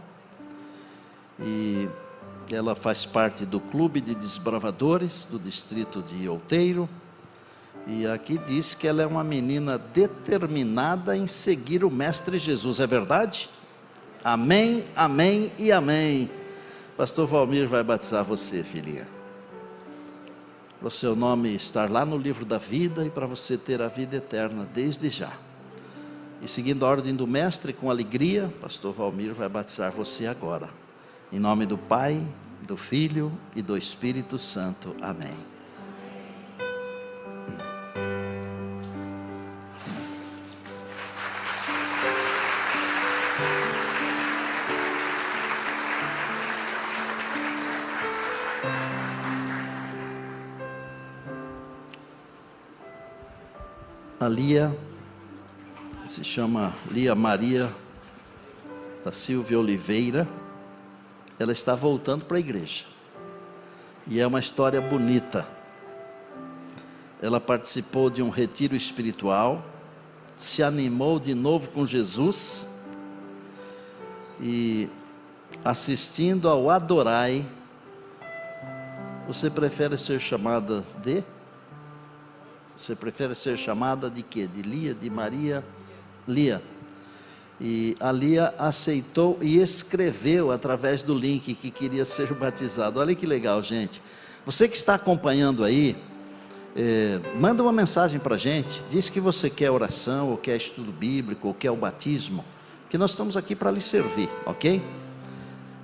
E ela faz parte do Clube de Desbravadores do distrito de Outeiro. E aqui diz que ela é uma menina determinada em seguir o Mestre Jesus. É verdade? Amém, amém e amém. Pastor Valmir vai batizar você, filhinha, para o seu nome estar lá no livro da vida e para você ter a vida eterna desde já. E seguindo a ordem do mestre, com alegria, pastor Valmir vai batizar você agora, em nome do Pai, do Filho e do Espírito Santo. Amém. A Lia, se chama Lia Maria da Silvia Oliveira, ela está voltando para a igreja, e é uma história bonita. Ela participou de um retiro espiritual, se animou de novo com Jesus, e assistindo ao Adorai. Você prefere ser chamada de? Você prefere ser chamada de quê? De Lia, de Maria? Lia. E a Lia aceitou e escreveu através do link que queria ser batizado. Olha que legal, gente. Você que está acompanhando aí, manda uma mensagem para a gente. Diz que você quer oração, ou quer estudo bíblico, ou quer o batismo, que nós estamos aqui para lhe servir, ok?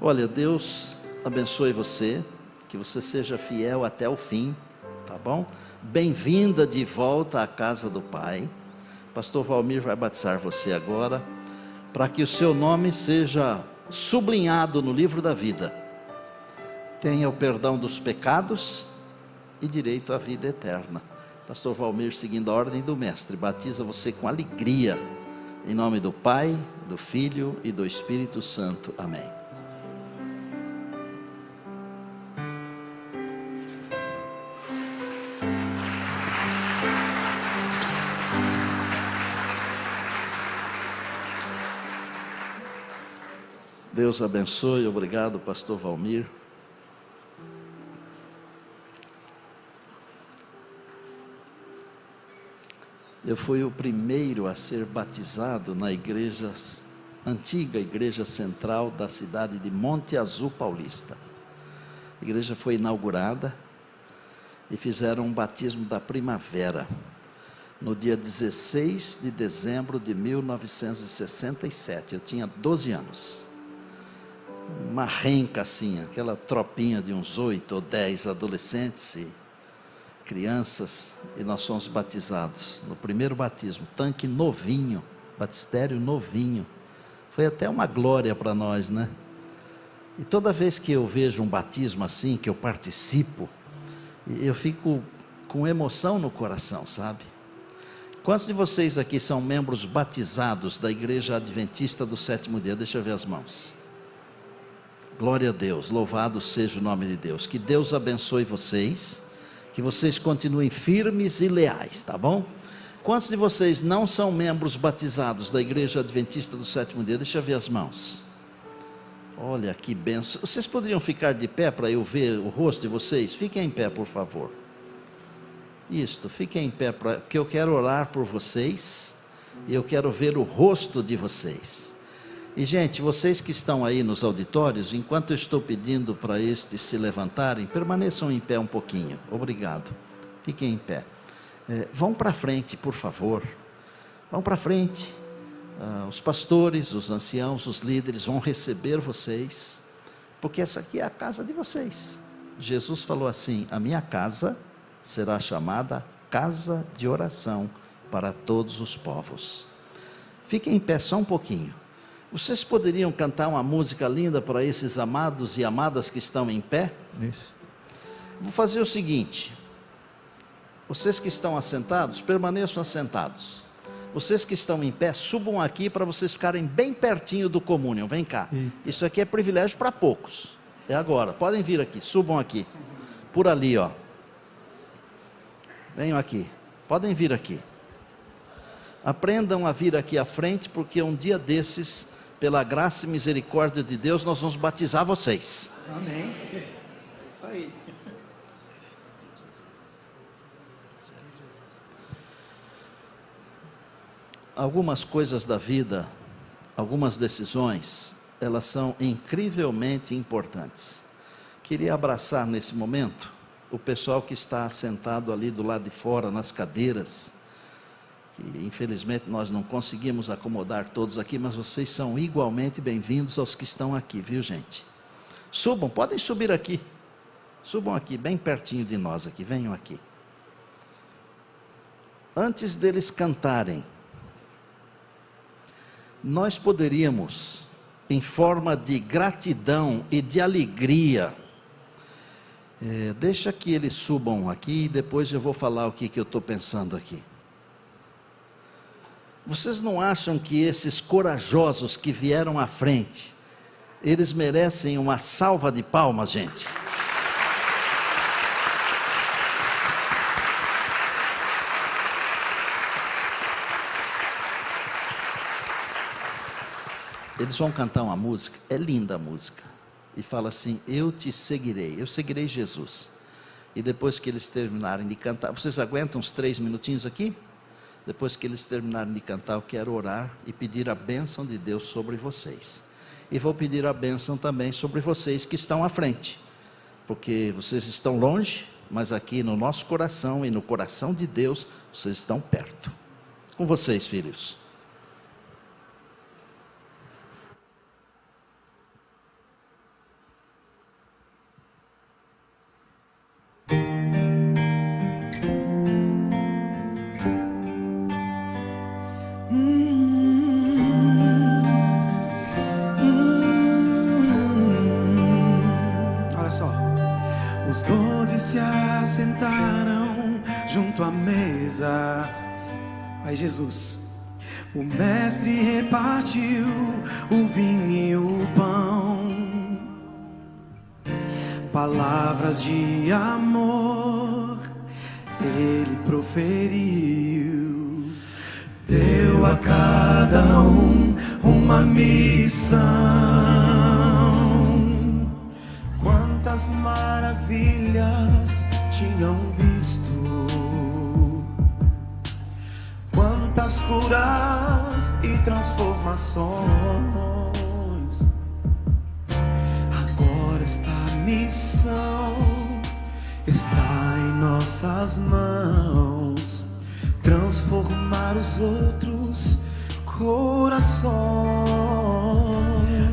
Olha, Deus abençoe você, que você seja fiel até o fim, tá bom? Bem-vinda de volta à casa do Pai. Pastor Valmir vai batizar você agora, para que o seu nome seja sublinhado no livro da vida. Tenha o perdão dos pecados e direito à vida eterna. Pastor Valmir, seguindo a ordem do mestre, batiza você com alegria, Em nome do Pai, do Filho e do Espírito Santo. Amém. Deus abençoe. Obrigado, pastor Valmir. Eu fui o primeiro a ser batizado na igreja, antiga igreja central da cidade de Monte Azul Paulista. A igreja foi inaugurada e fizeram um batismo da primavera, no dia 16 de dezembro de 1967. Eu tinha 12 anos. Uma renca assim, aquela tropinha de uns 8 ou 10 adolescentes e crianças, e nós fomos batizados no primeiro batismo, tanque novinho, batistério novinho. Foi até uma glória para nós, né? E toda vez que eu vejo um batismo assim, que eu participo, eu fico com emoção no coração, sabe? Quantos de vocês aqui são membros batizados da Igreja Adventista do Sétimo Dia? Deixa eu ver as mãos. Glória a Deus, louvado seja o nome de Deus. Que Deus abençoe vocês, que vocês continuem firmes e leais, tá bom? Quantos de vocês não são membros batizados da Igreja Adventista do Sétimo Dia? Deixa eu ver as mãos. Olha que benção. Vocês poderiam ficar de pé para eu ver o rosto de vocês? Fiquem em pé, por favor. Isto, fiquem em pé, porque eu quero orar por vocês e eu quero ver o rosto de vocês. E gente, vocês que estão aí nos auditórios, enquanto eu estou pedindo para estes se levantarem, permaneçam em pé um pouquinho. Obrigado. Fiquem em pé. Vão para frente, por favor. Vão para frente. Os pastores, os anciãos, os líderes vão receber vocês, porque essa aqui é a casa de vocês. Jesus falou assim: a minha casa será chamada casa de oração para todos os povos. Fiquem em pé só um pouquinho. Vocês poderiam cantar uma música linda para esses amados e amadas que estão em pé? Isso. Vou fazer o seguinte: vocês que estão assentados, permaneçam assentados. Vocês que estão em pé, subam aqui para vocês ficarem bem pertinho do communion. Vem cá. Isso aqui é privilégio para poucos. É agora. Podem vir aqui, subam aqui. Por ali, ó. Venham aqui. Podem vir aqui. Aprendam a vir aqui à frente, porque um dia desses, pela graça e misericórdia de Deus, nós vamos batizar vocês. Amém. É isso aí. Algumas coisas da vida, algumas decisões, elas são incrivelmente importantes. Queria abraçar nesse momento o pessoal que está sentado ali do lado de fora, nas cadeiras, que infelizmente nós não conseguimos acomodar todos aqui, mas vocês são igualmente bem-vindos aos que estão aqui, viu gente? Subam, podem subir aqui. Subam aqui, bem pertinho de nós aqui, venham aqui. Antes deles cantarem, nós poderíamos, em forma de gratidão e de alegria, deixa que eles subam aqui e depois eu vou falar o que eu estou pensando aqui. Vocês não acham que esses corajosos que vieram à frente, eles merecem uma salva de palmas, gente? Eles vão cantar uma música, é linda a música, e fala assim: eu te seguirei, eu seguirei Jesus. E depois que eles terminarem de cantar, vocês aguentam uns 3 minutinhos aqui? Depois que eles terminarem de cantar, eu quero orar e pedir a bênção de Deus sobre vocês. E vou pedir a bênção também sobre vocês que estão à frente, porque vocês estão longe, mas aqui no nosso coração e no coração de Deus, vocês estão perto. Com vocês, filhos. Olha só. Os 12 se assentaram junto à mesa. Aí Jesus: O mestre repartiu o vinho e o pão, palavras de amor ele proferiu, deu a cada um uma missão. Quantas maravilhas tinham visto, quantas curas e transformações. Agora esta missão está em nossas mãos, transformar os outros corações.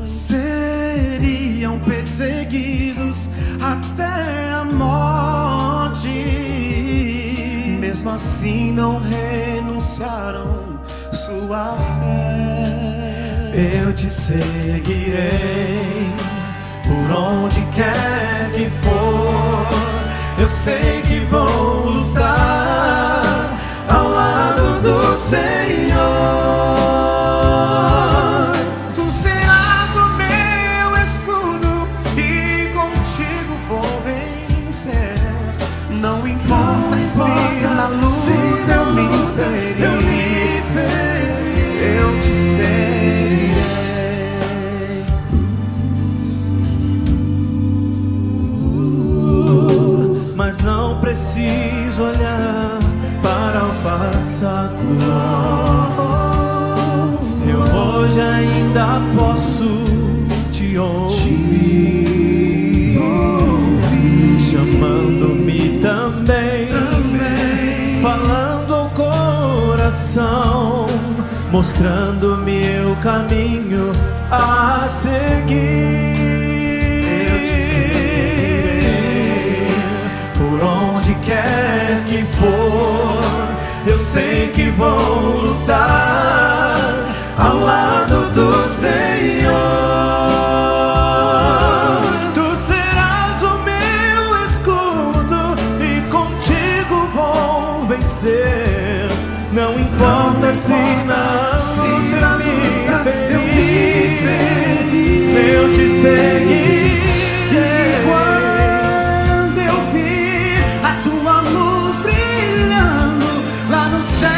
Seriam perseguidos até a morte, mesmo assim não renunciaram sua fé. eu te seguirei por onde quer que for. Eu sei que vou lutar ao lado do Senhor. Tu serás o meu escudo e contigo vou vencer. Não importa se na luta eu me ferir, eu te seguirei. Mas não preciso olhar para o passado. Eu hoje ainda posso te ouvir, chamando-me também, falando ao coração, mostrando-me o caminho a seguir. Eu te seguirei por onde quer que for. Eu sei que vou lutar ao lado do Senhor. Tu serás o meu escudo e contigo vou vencer. Não importa se na luta eu me ferir, eu te seguirei. Quando eu vir a tua luz brilhando lá no céu,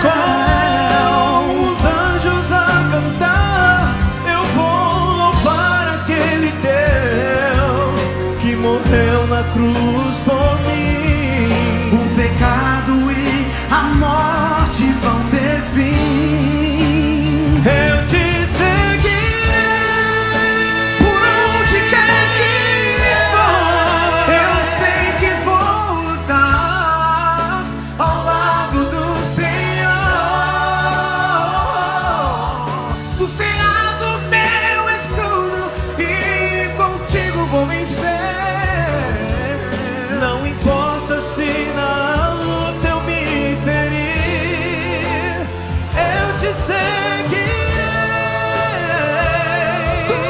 com os anjos a cantar, eu vou louvar aquele Deus que morreu na cruz por mim. o pecado e a morte vão ter fim. Eu te seguirei por onde quer que for. Eu sei que vou lutar ao lado do Senhor. Tu serás o meu escudo e contigo vou vencer. Não importa se na luta eu me ferir, eu te seguirei. Tu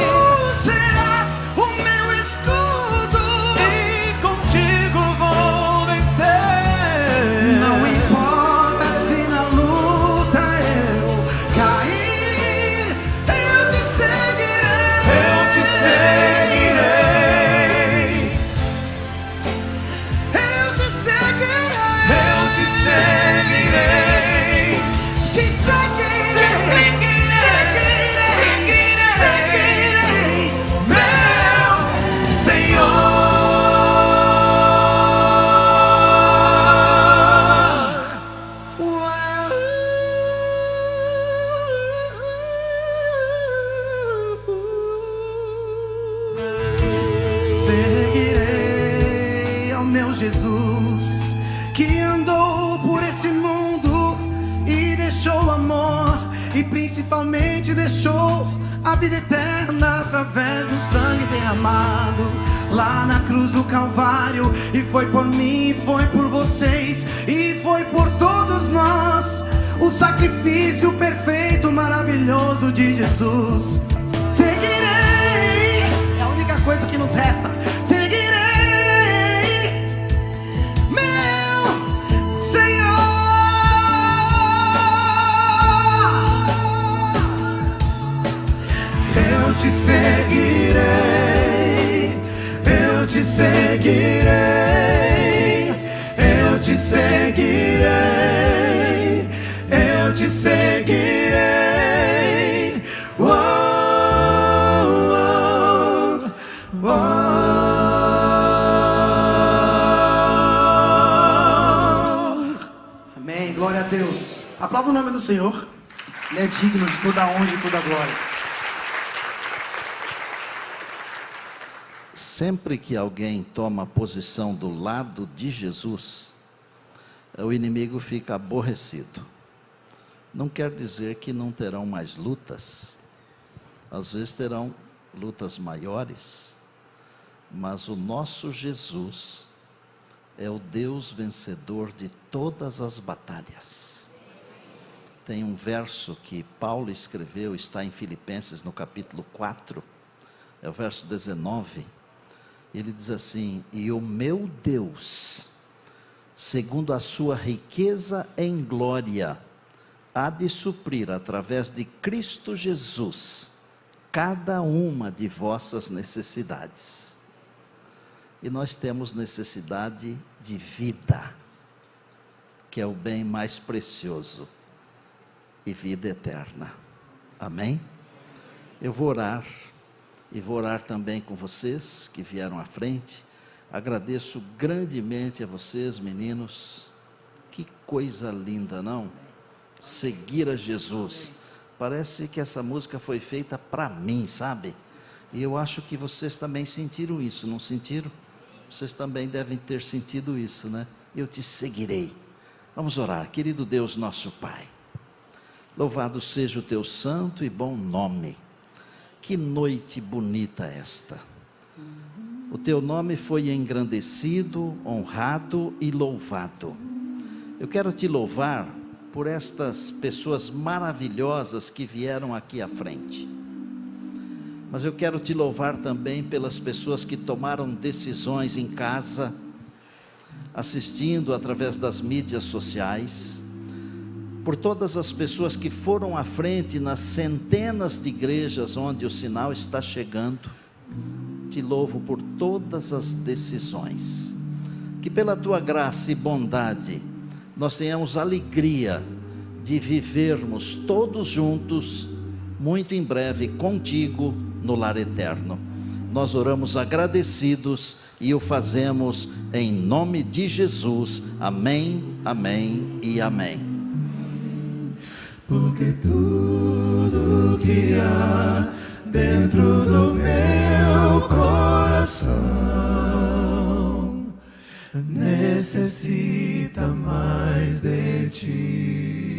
serás o meu escudo E contigo vou vencer. não importa se na luta eu cair, eu te seguirei. Eu te seguirei. Eu te seguirei. Eu te seguirei. Te seguirei. Seguirei. Meu Senhor. Seguirei ao meu Jesus, que andou por esse mundo e deixou amor, e principalmente deixou a vida eterna através do sangue derramado lá na cruz do Calvário. E foi por mim, foi por vocês e foi por todos nós, o sacrifício perfeito, maravilhoso de Jesus. Seguirei, é a única coisa que nos resta. Seguirei, meu Senhor. te seguirei, eu te seguirei, eu te seguirei. Oh, oh, oh. Amém, glória a Deus. Aplauda o nome do Senhor. Ele é digno de toda a honra e toda a glória. Sempre que alguém toma posição do lado de Jesus, o inimigo fica aborrecido. Não quer dizer que não terão mais lutas, às vezes terão lutas maiores, mas o nosso Jesus é o Deus vencedor de todas as batalhas. Tem um verso que Paulo escreveu, está em Filipenses no capítulo 4, é o verso 19, ele diz assim: e o meu Deus, segundo a sua riqueza em glória, há de suprir através de Cristo Jesus, cada uma de vossas necessidades. E nós temos necessidade de vida, que é o bem mais precioso, e vida eterna. Amém? Eu vou orar, e vou orar também com vocês que vieram à frente. Agradeço grandemente a vocês, meninos. Que coisa linda, não? Seguir a Jesus. Parece que essa música foi feita para mim, sabe? E eu acho que vocês também sentiram isso, não sentiram? Vocês também devem ter sentido isso, né? Eu te seguirei. Vamos orar. Querido Deus, nosso Pai, louvado seja o teu santo e bom nome. Que noite bonita esta. O teu nome foi engrandecido, honrado e louvado. Eu quero te louvar por estas pessoas maravilhosas que vieram aqui à frente. Mas eu quero te louvar também pelas pessoas que tomaram decisões em casa, assistindo através das mídias sociais, por todas as pessoas que foram à frente nas centenas de igrejas onde o sinal está chegando. Te louvo por todas as decisões, que pela tua graça e bondade, nós tenhamos alegria de vivermos todos juntos, muito em breve contigo no lar eterno. Nós oramos agradecidos e o fazemos em nome de Jesus. Amém, amém e amém. Porque tudo que há dentro do meu coração necessita mais de ti.